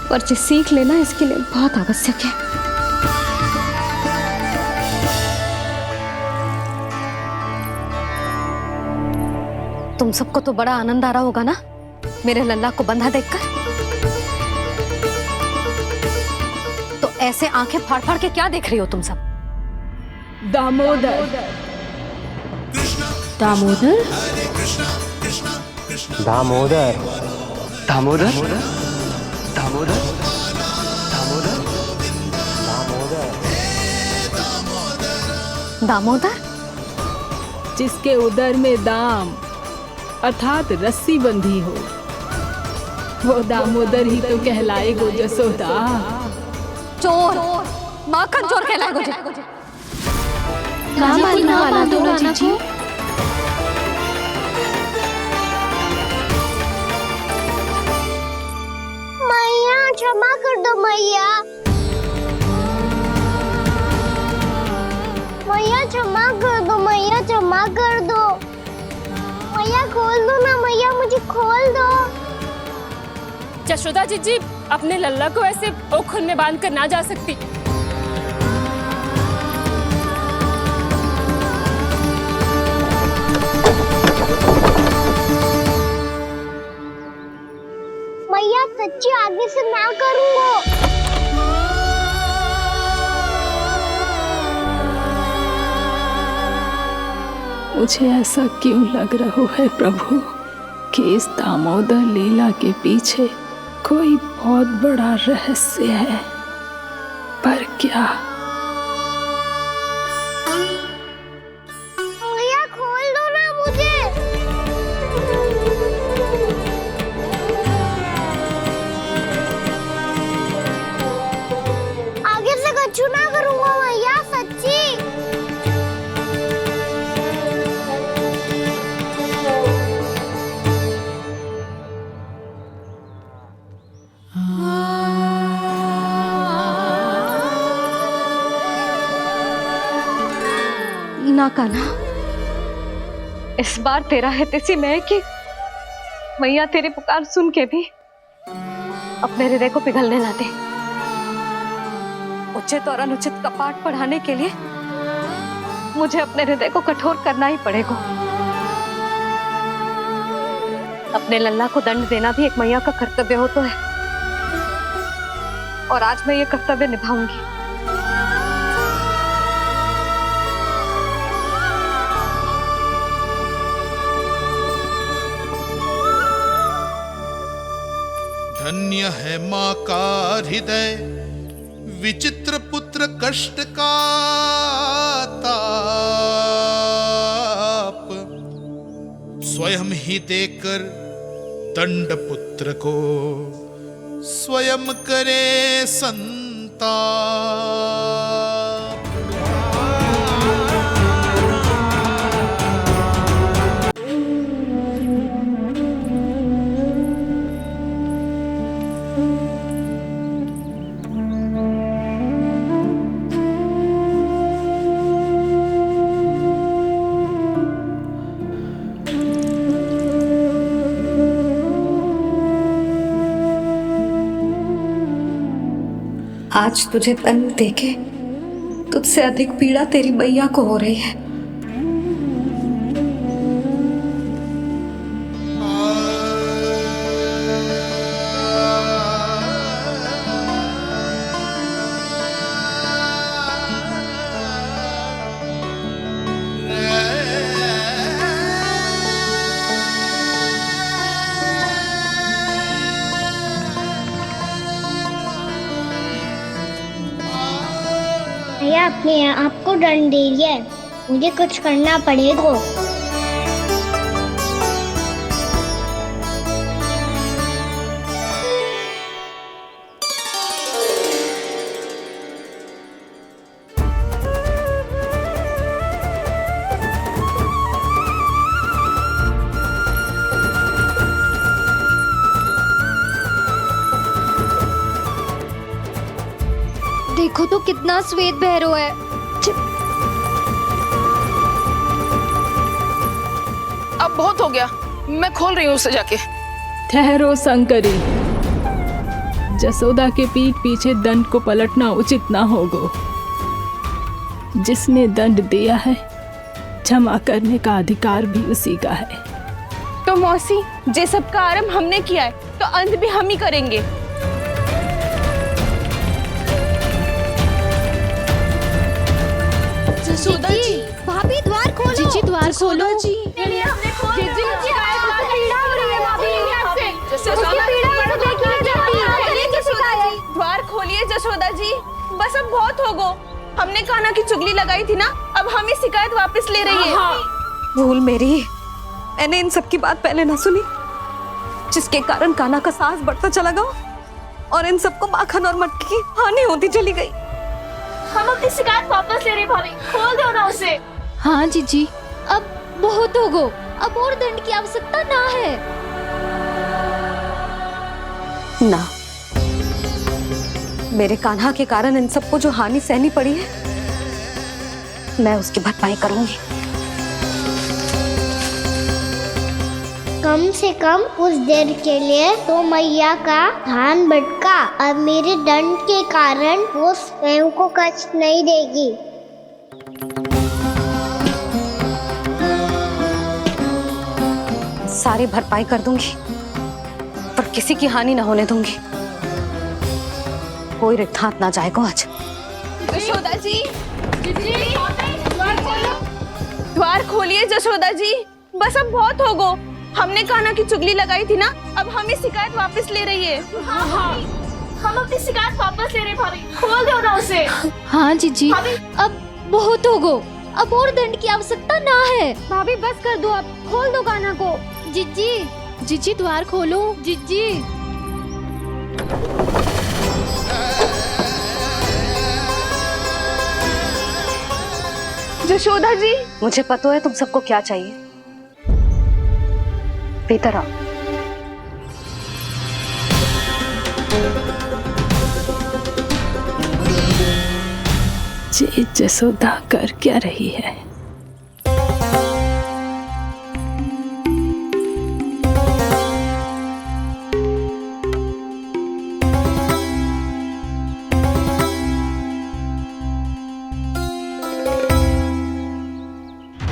पर जो सीख लेना इसके लिए बहुत आवश्यक है। तुम सबको तो बड़ा आनंद आ रहा होगा ना मेरे लल्ला को बंधा देखकर। तो ऐसे आंखें फाड़ फाड़ के क्या देख रही हो तुम सब? दामोदर दामोदर दामोदर दामोदर दामोदर दामोदर, जिसके उदर में दाम अर्थात रस्सी बंधी हो, वो दामोदर ही तो कहलाएगो जसोदा। चोर, माखन चोर कहलाएगो जी। ना माना तो राना को। मैया क्षमा कर दो मैया। मैया क्षमा कर दो, मैया क्षमा कर दो। मैया खोल दो ना मैया, मुझे खोल दो। यशोदा जी अपने लल्ला को ऐसे ओखल में बांध कर ना जा सकती। मैया सच्ची आगे से ना करूंगा। मुझे ऐसा क्यों लग रहा है प्रभु कि इस दामोदर लीला के पीछे कोई बहुत बड़ा रहस्य है, पर क्या? मैया खोल दो ना मुझे। आगे से कछु ना करूंगा मैया, सच्ची। ना कान्हा, इस बार तेरा है तेसी मैं कि मैया तेरी पुकार सुन के भी अपने हृदय को पिघलने ना दे। उचित और अनुचित का पाठ पढ़ाने के लिए मुझे अपने हृदय को कठोर करना ही पड़ेगा। अपने लल्ला को दंड देना भी एक मैया का कर्तव्य हो तो है, और आज मैं ये कर्तव्य निभाऊंगी। धन्य है माँ का हृदय, विचित्र पुत्र कष्ट का ताप, स्वयं ही देकर दंड पुत्र को स्वयं करे संताप। आज तुझे दंड देके तुझसे अधिक पीड़ा तेरी मैया को हो रही है। भैया अपने आप को दंड दे रही है, मुझे कुछ करना पड़ेगा। देखो तो कितना श्वेत भैरव है। अब बहुत हो गया, मैं खोल रही हूँ उसे जाके। ठहरो शंकरी, जसोदा के पीठ पीछे दंड को पलटना उचित ना होगा। जिसने दंड दिया है क्षमा करने का अधिकार भी उसी का है। तो मौसी, जे सब का आरंभ हमने किया है तो अंत भी हम ही करेंगे। जसोदा जी, भाभी द्वार खोलो। जीजी द्वार खोलो। जी द्वार खोलिए जसोदा जी, बस अब बहुत हो गो। हमने कान्हा की चुगली लगाई थी ना, अब हम ये शिकायत वापस ले रही है। भूल मेरी, मैंने इन सब की बात पहले ना सुनी, जिसके कारण कान्हा का साहस बढ़ता चला गया और इन सबको माखन और मटकी की हानि होती चली गई। हम अपनी शिकायत वापस ले रहे भाभी, खोल दो ना उसे। हाँ जीजी, अब बहुत हो गो, अब और दंड की आवश्यकता ना है। ना, मेरे कान्हा के कारण इन सबको जो हानि सहनी पड़ी है, मैं उसकी भरपाई करूंगी। कम से कम उस देर के लिए तो मैया का ध्यान भटका, अब मेरे दंड के कारण वो स्वयं को कष्ट नहीं देगी। सारी भरपाई कर दूंगी, पर किसी की हानि ना होने दूंगी। कोई रिक्त हाथ ना जाएगा आज। जसोदा जी, द्वार खोलिए जसोदा जी, बस अब बहुत हो गो। हमने कान्हा की चुगली लगाई थी ना, अब हम ये शिकायत वापस ले रही है। हम अपनी शिकायत वापस ले रहे भाभी, खोल दो ना उसे। हाँ जीजी, अब बहुत हो गो, अब और दंड की आवश्यकता ना है। भाभी बस कर दो, अब खोल दो कान्हा को। जीजी, जीजी द्वार खोलो। जीजी जशोदा जी, मुझे पता है तुम सबको क्या चाहिए। भीतर आओ। ये जसोदा कर क्या रही है?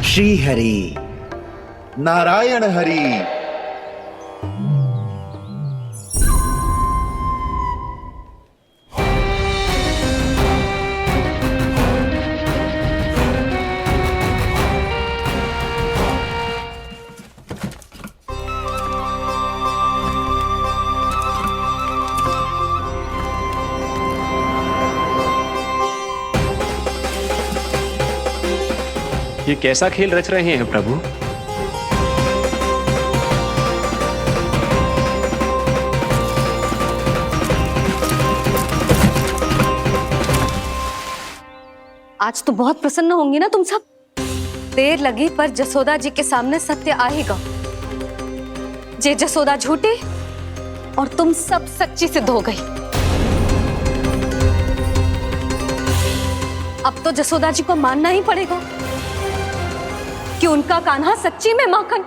श्री हरि, नारायण हरि। ये कैसा खेल रच रहे हैं प्रभु? आज तो बहुत प्रसन्न होंगी ना तुम सब। देर लगी पर जसोदा जी के सामने सत्य आएगा। जे जसोदा झूठी और तुम सब सच्ची सिद्ध हो गई। अब तो जसोदा जी को मानना ही पड़ेगा कि उनका कान्हा सच्ची में माखन।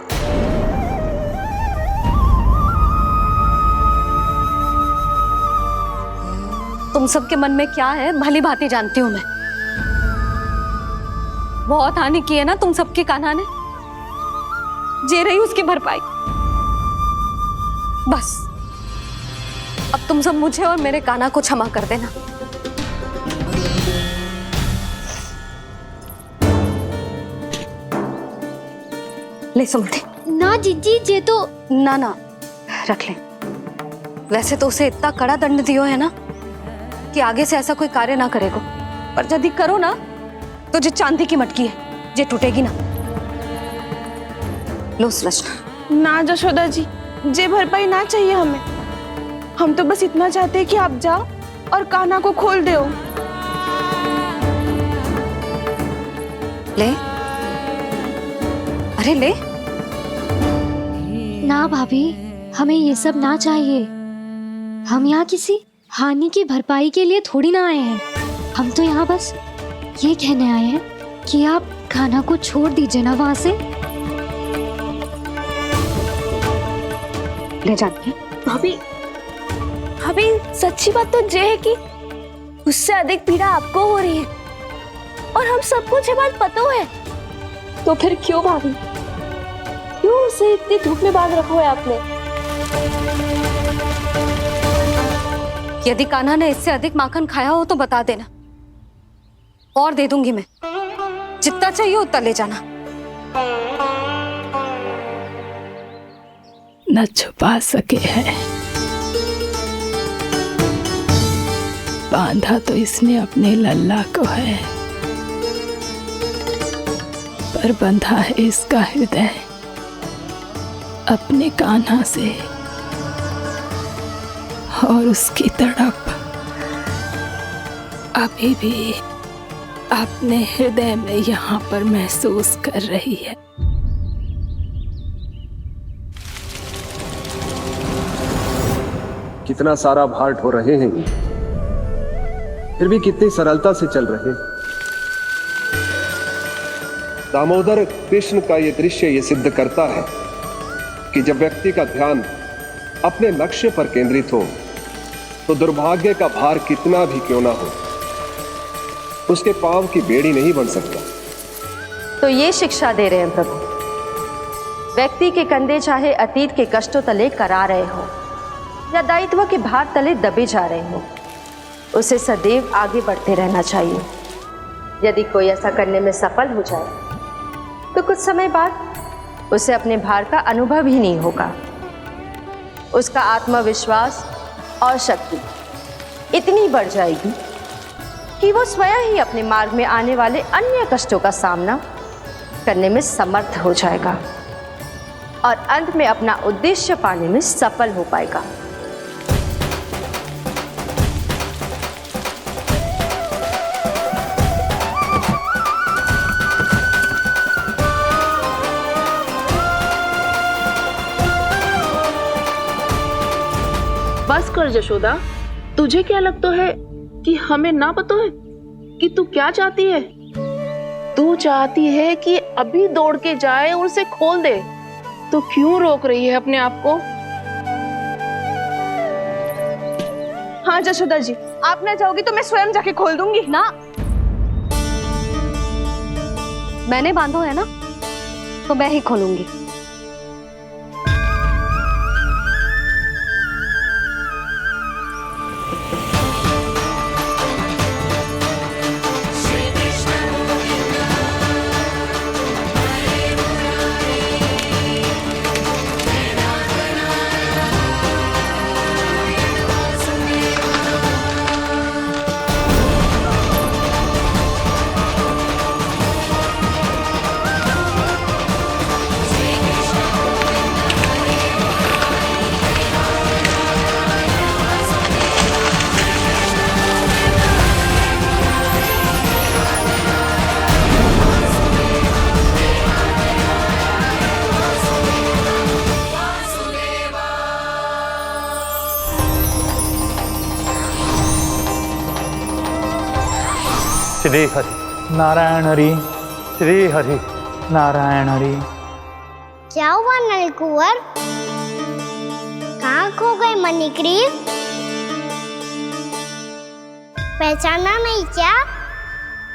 तुम सबके मन में क्या है भली भांति जानती हूं मैं। बहुत हानि की है ना तुम सबकी कान्हा ने, जे रही उसकी भरपाई। बस अब तुम सब मुझे और मेरे कान्हा को क्षमा कर देना। ले सुमति। ना जीजी, जे तो ना रख ले। वैसे तो उसे इतना कड़ा दंड दियो है ना कि आगे से ऐसा कोई कार्य ना करेगा, पर यदि करो ना तो जो चांदी की मटकी है जे टूटेगी ना। लो सुलक्षणा। ना जशोदा जी, जे भरपाई ना चाहिए हमें। हम तो बस इतना चाहते हैं कि आप जाओ और कान्हा को खोल दो। ले, अरे ले। ना भाभी, हमें ये सब ना चाहिए। हम यहाँ किसी हानि की भरपाई के लिए थोड़ी ना आए हैं। हम तो यहाँ बस ये कहने आए हैं कि आप कान्हा को छोड़ दीजिए ना वहां से। ले जाती भाभी, भाभी सच्ची बात तो ये है कि उससे अधिक पीड़ा आपको हो रही है और हम सबको ये बात पता है। तो फिर क्यों भाभी, क्यों उसे इतनी धूप में बांध रखा है आपने? यदि कान्हा ने इससे अधिक माखन खाया हो तो बता देना, और दे दूंगी मैं। जितना चाहिए उतना ले जाना। न छुपा सके है, बांधा तो इसने अपने लल्ला को है, पर बंधा है इसका हृदय अपने कान्हा से। और उसकी तड़प अभी भी अपने हृदय में यहाँ पर महसूस कर रही है। कितना सारा भार ढो रहे हैं, फिर भी कितनी सरलता से चल रहे हैं। दामोदर कृष्ण का यह दृश्य ये सिद्ध करता है कि जब व्यक्ति का ध्यान अपने लक्ष्य पर केंद्रित हो तो दुर्भाग्य का भार कितना भी क्यों ना हो, उसके पांव की बेड़ी नहीं बन सकता। तो ये शिक्षा दे रहे हैं प्रभु। व्यक्ति के कंधे चाहे अतीत के कष्टों तले करा रहे हो या दायित्व के भार तले दबे जा रहे हो, उसे सदैव आगे बढ़ते रहना चाहिए। यदि कोई ऐसा करने में सफल हो जाए तो कुछ समय बाद उसे अपने भार का अनुभव ही नहीं होगा। उसका आत्मविश्वास और शक्ति इतनी बढ़ जाएगी कि वो स्वयं ही अपने मार्ग में आने वाले अन्य कष्टों का सामना करने में समर्थ हो जाएगा और अंत में अपना उद्देश्य पाने में सफल हो पाएगा। बस कर जशोदा, तुझे क्या लगता है कि हमें ना पता है कि तू क्या चाहती है? तू चाहती है कि अभी दौड़ के जाए और उसे खोल दे, तो क्यों रोक रही है अपने आप को? हाँ जशोदा जी, आप ना जाओगी तो मैं स्वयं जाके खोल दूंगी। ना, मैंने बांधो है ना तो मैं ही खोलूंगी। श्री हरि नारायण हरि, श्री हरि नारायण हरि। क्या हुआ नलकुंवर? कहाँ खो गए मणिग्रीव? पहचाना नहीं क्या?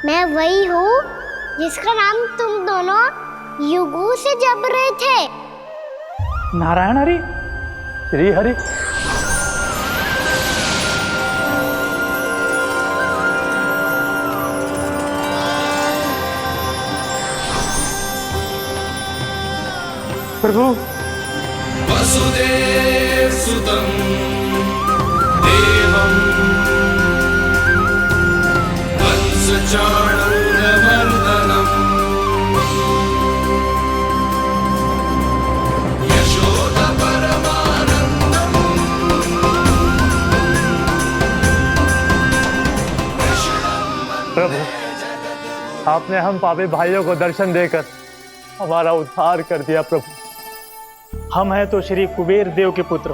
मैं वही हूँ जिसका नाम तुम दोनों युगों से जप रहे थे। नारायण हरि, श्री हरि। प्रभु, वसुदेव सुतं देवं वंशचाणूरमर्दनम् यशोदा परमानन्दम् प्रभु, आपने हम पापी भाइयों को दर्शन देकर हमारा उद्धार कर दिया। प्रभु, हम हैं तो श्री कुबेर देव के पुत्र,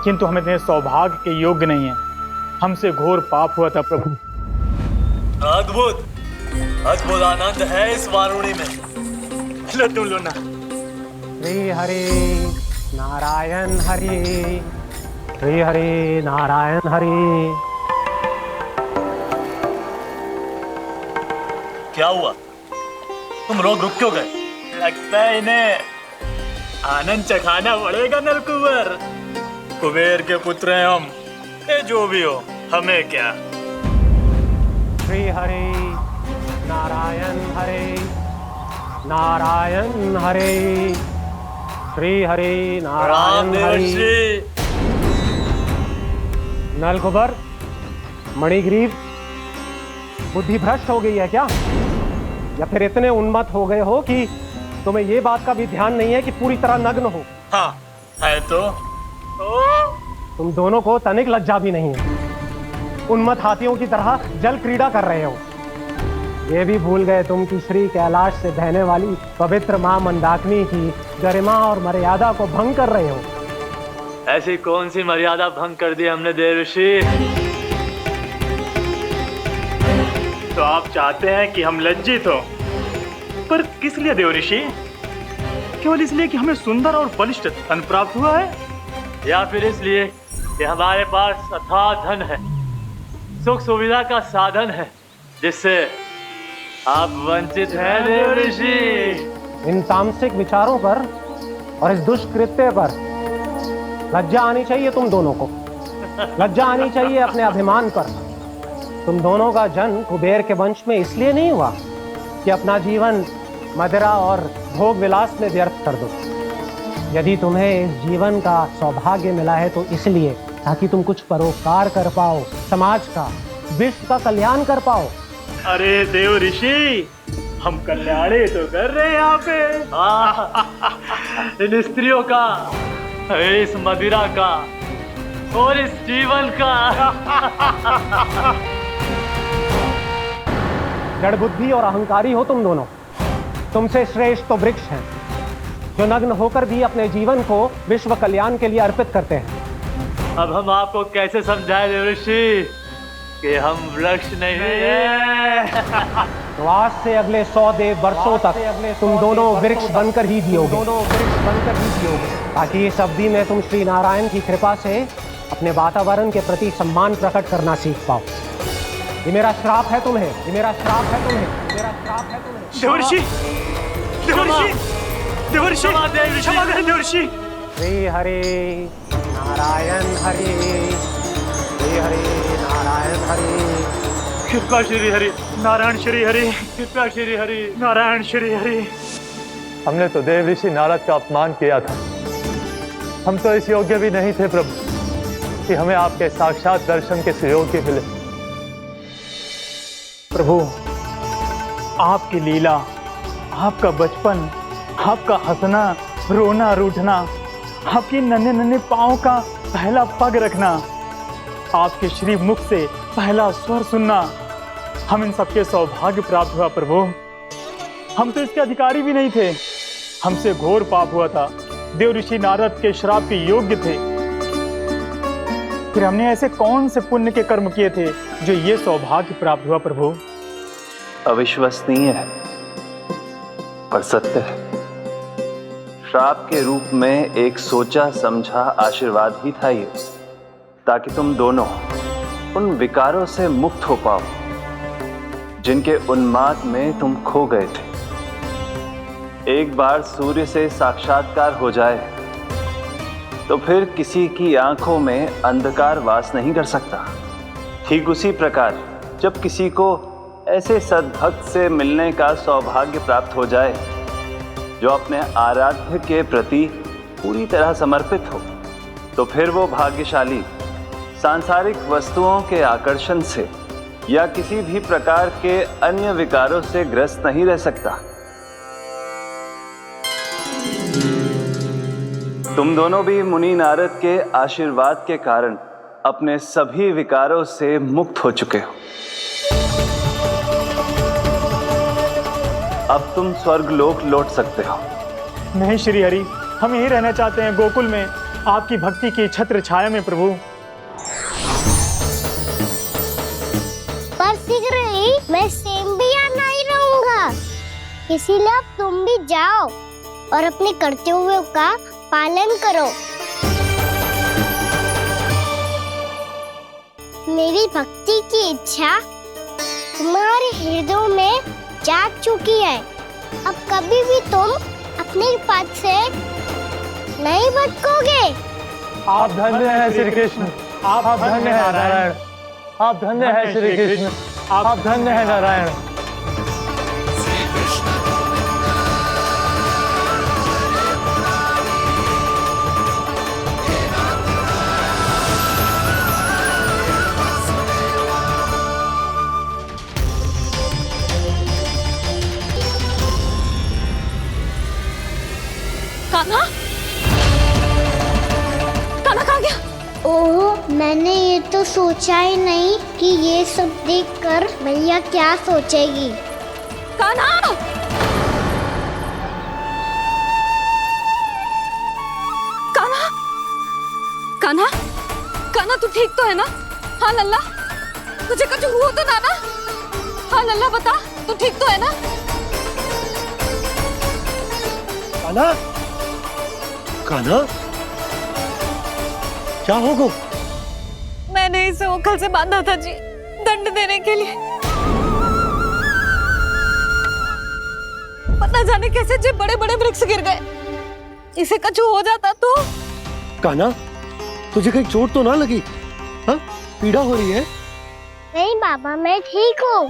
किंतु हम इतने सौभाग्य के योग्य नहीं हैं। हमसे घोर पाप हुआ था प्रभु। अद्भुत अद्भुत आनंद है इस वारुणी में। लो तुम लो ना। श्री हरि नारायण हरि, श्री हरि नारायण हरि। क्या हुआ? तुम लोग रुक क्यों गए? लगता है इन्हें आनंद चखाना पड़ेगा नलकुबर। कुबेर के पुत्र हैं हम, ये जो भी हो हमें क्या। श्री हरि नारायण हरि, नारायण हरि, श्री हरि नारायण हरि। नलकुबर, मणिग्रीव, बुद्धि भ्रष्ट हो गई है क्या? या फिर इतने उन्मत्त हो गए हो कि तुम्हें ये बात का भी ध्यान नहीं है कि पूरी तरह नग्न हो? हाँ है तो। तुम दोनों को तनिक लज्जा भी नहीं है। उन्मत्त हाथियों की तरह जल क्रीड़ा कर रहे हो। ये भी भूल गए तुम कि श्री कैलाश से बहने वाली पवित्र मां मंदाकिनी की गरिमा और मर्यादा को भंग कर रहे हो। ऐसी कौन सी मर्यादा भंग कर दी हमने देव ऋषि? तो आप चाहते हैं कि हम लज्जित हो, पर किस लिए देव ऋषि? केवल इसलिए कि हमें सुंदर और बलिष्ठ धन प्राप्त हुआ है, या फिर इसलिए कि हमारे पास अथाह धन है, सुख सुविधा का साधन है, जिससे आप वंचित हैं देव ऋषि? इन तामसिक विचारों पर और इस दुष्कृत्य पर लज्जा आनी चाहिए तुम दोनों को। लज्जा आनी चाहिए अपने अभिमान पर। तुम दोनों का जन्म कुबेर के वंश में इसलिए नहीं हुआ कि अपना जीवन मदिरा और भोग विलास में व्यर्थ कर दो। यदि तुम्हें इस जीवन का सौभाग्य मिला है तो इसलिए ताकि तुम कुछ परोपकार कर पाओ, समाज का, विश्व का कल्याण कर पाओ। अरे देव ऋषि, हम कल्याणी तो कर रहे हैं यहाँ पे। इन स्त्रियों का, इस मदिरा का और इस जीवन का। जड़ बुद्धि और अहंकारी हो तुम दोनों। तुमसे श्रेष्ठ तो वृक्ष हैं, जो नग्न होकर भी अपने जीवन को विश्व कल्याण के लिए अर्पित करते हैं। अब हम आपको कैसे समझाएं देव ऋषि कि हम वृक्ष नहीं हैं? तो आज से अगले 100 देव वर्षों तक तुम दोनों वृक्ष बनकर ही जियोगे, ताकि इस अवधि में तुम श्री नारायण की कृपा से अपने वातावरण के प्रति सम्मान प्रकट करना सीख पाओ। ये मेरा श्राप है तुम्हें, ये मेरा श्राप है तुम्हें, मेरा श्राप है तुम्हें। देवर्षि, देवर्षि, देवर्षि, क्षमा करें देवर्षि। श्री हरि नारायण हरि, श्री हरि नारायण हरि। कृपा श्री हरि नारायण श्री हरि, कृपा श्री हरि नारायण श्री हरि। हमने तो देव ऋषि नारद का अपमान किया था। हम तो इस योग्य भी नहीं थे प्रभु कि हमें आपके साक्षात दर्शन के सुयोग्य मिले। प्रभु, आपकी लीला, आपका बचपन, आपका हंसना, रोना, रूठना, आपकी नन्हे नन्हे पाँव का पहला पग रखना, आपके श्री मुख से पहला स्वर सुनना, हम इन सबके सौभाग्य प्राप्त हुआ प्रभु। हम तो इसके अधिकारी भी नहीं थे। हमसे घोर पाप हुआ था, देव ऋषि नारद के श्राप के योग्य थे। फिर हमने ऐसे कौन से पुण्य के कर्म किए थे जो ये सौभाग्य प्राप्त हुआ प्रभु? अविश्वसनीय है पर सत्य है। श्राप के रूप में एक सोचा समझा आशीर्वाद ही था ये, ताकि तुम दोनों उन विकारों से मुक्त हो पाओ जिनके उन्माद में तुम खो गए थे। एक बार सूर्य से साक्षात्कार हो जाए तो फिर किसी की आंखों में अंधकार वास नहीं कर सकता। ठीक उसी प्रकार जब किसी को ऐसे सद्भक्त से मिलने का सौभाग्य प्राप्त हो जाए जो अपने आराध्य के प्रति पूरी तरह समर्पित हो, तो फिर वो भाग्यशाली सांसारिक वस्तुओं के आकर्षण से या किसी भी प्रकार के अन्य विकारों से ग्रस्त नहीं रह सकता। तुम दोनों भी मुनि नारद के आशीर्वाद के कारण अपने सभी विकारों से मुक्त हो चुके हो। अब तुम स्वर्गलोक लौट सकते हो। नहीं श्री हरि, हम यहीं रहना चाहते हैं, गोकुल में आपकी भक्ति की छत्र छाया में प्रभु। पर शीघ्र ही मैं स्वयं भी यहाँ नहीं रहूंगा, इसीलिए अब तुम भी जाओ और अपने कर्तव्यों का पालन करो। मेरी भक्ति की इच्छा तुम्हारे हृदय में जाग चुकी है। अब कभी भी तुम अपने पद से नहीं भटकोगे। आप धन्य हैं श्री कृष्ण, आप धन्य हैं नारायण, आप धन्य हैं श्री कृष्ण, आप धन्य हैं नारायण। कान्हा, कान्हा कहाँ गया? ओह, मैंने ये तो सोचा ही नहीं कि ये सब देखकर भैया क्या सोचेगी। कान्हा! कान्हा! कान्हा! कान्हा तू ठीक तो है ना? हाँ लल्ला, तुझे कुछ हुआ तो ना? हाँ लल्ला बता, तू ठीक तो है ना? कान्हा, कान्हा, क्या होगा? मैंने इसे ओखल से बांधा था जी, दंड देने के लिए। पता जाने कैसे जो बड़े बड़े वृक्ष गिर गए, इसे कुछ हो जाता तो। कान्हा, तुझे कहीं चोट तो ना लगी? हाँ, पीड़ा हो रही है? नहीं बाबा, मैं ठीक हूँ।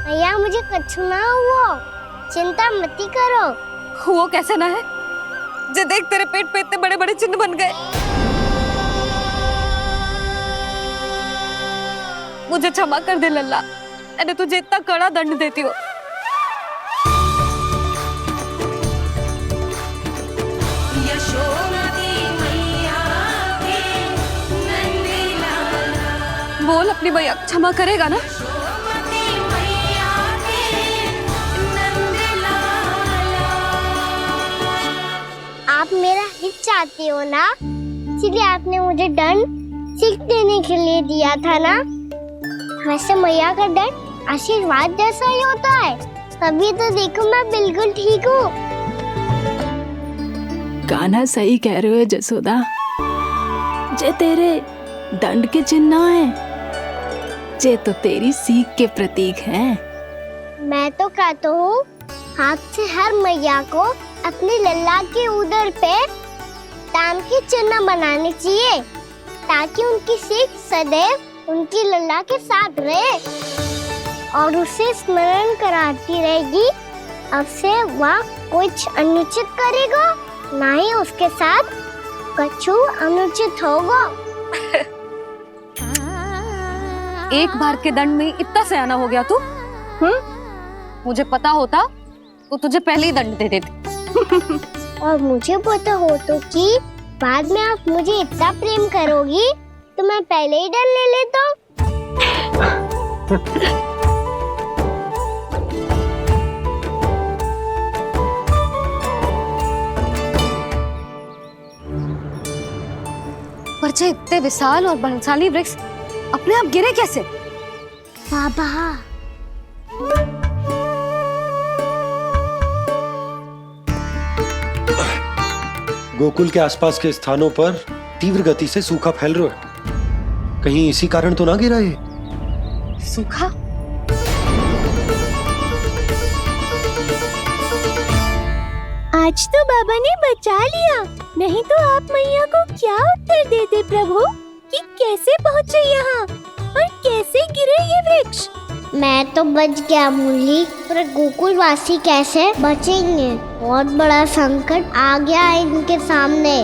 भैया मुझे कुछ ना हुआ, चिंता मत करो। वो कैसे ना है? जे देख तेरे पेट पे इतने बड़े बड़े चिन्ह बन गए। मुझे क्षमा कर दे लल्ला, मैंने तुझे इतना कड़ा दंड देती हूँ। बोल अपनी भैया क्षमा करेगा ना? आप मेरा हित चाहते हो ना, इसलिए आपने मुझे दंड सीख देने के लिए दिया था ना। वैसे मैया का दंड आशीर्वाद जैसा ही होता है, तभी तो देखो मैं बिल्कुल ठीक हूँ। कान्हा सही कह रहे हो जसोदा, जे तेरे दंड के चिन्ह है, जे तो तेरी सीख के प्रतीक हैं। मैं तो कहता हूँ हाथ से हर मैया को अपनी लल्ला के उदर पे ताम के चिन्ह बनाने चाहिए, ताकि उनकी सीख सदैव उनकी लल्ला के साथ रहे और उसे स्मरण कराती रहेगी। अब से वह कुछ अनुचित करेगा, ना ही उसके साथ कछु अनुचित होगा। एक बार के दंड में इतना सयाना हो गया तू? मुझे पता होता तो तुझे पहले ही दंड दे देती। और मुझे पता हो तो कि बाद में आप मुझे इतना प्रेम करोगी तो मैं पहले ही दंड ले लेता हूँ। पर जे इतने विशाल और बलशाली वृक्ष अपने आप गिरे कैसे? बाबा, गोकुल के आसपास के स्थानों पर तीव्र गति से सूखा फैल रहा है। कहीं इसी कारण तो ना गिरा ये? सूखा? आज तो बाबा ने बचा लिया, नहीं तो आप मैया को क्या उत्तर देते प्रभु कि कैसे पहुँचे यहाँ और कैसे गिरे ये वृक्ष? मैं तो बच गया मुरली, पर गोकुलवासी कैसे बचेंगे? बहुत बड़ा संकट आ गया इनके सामने।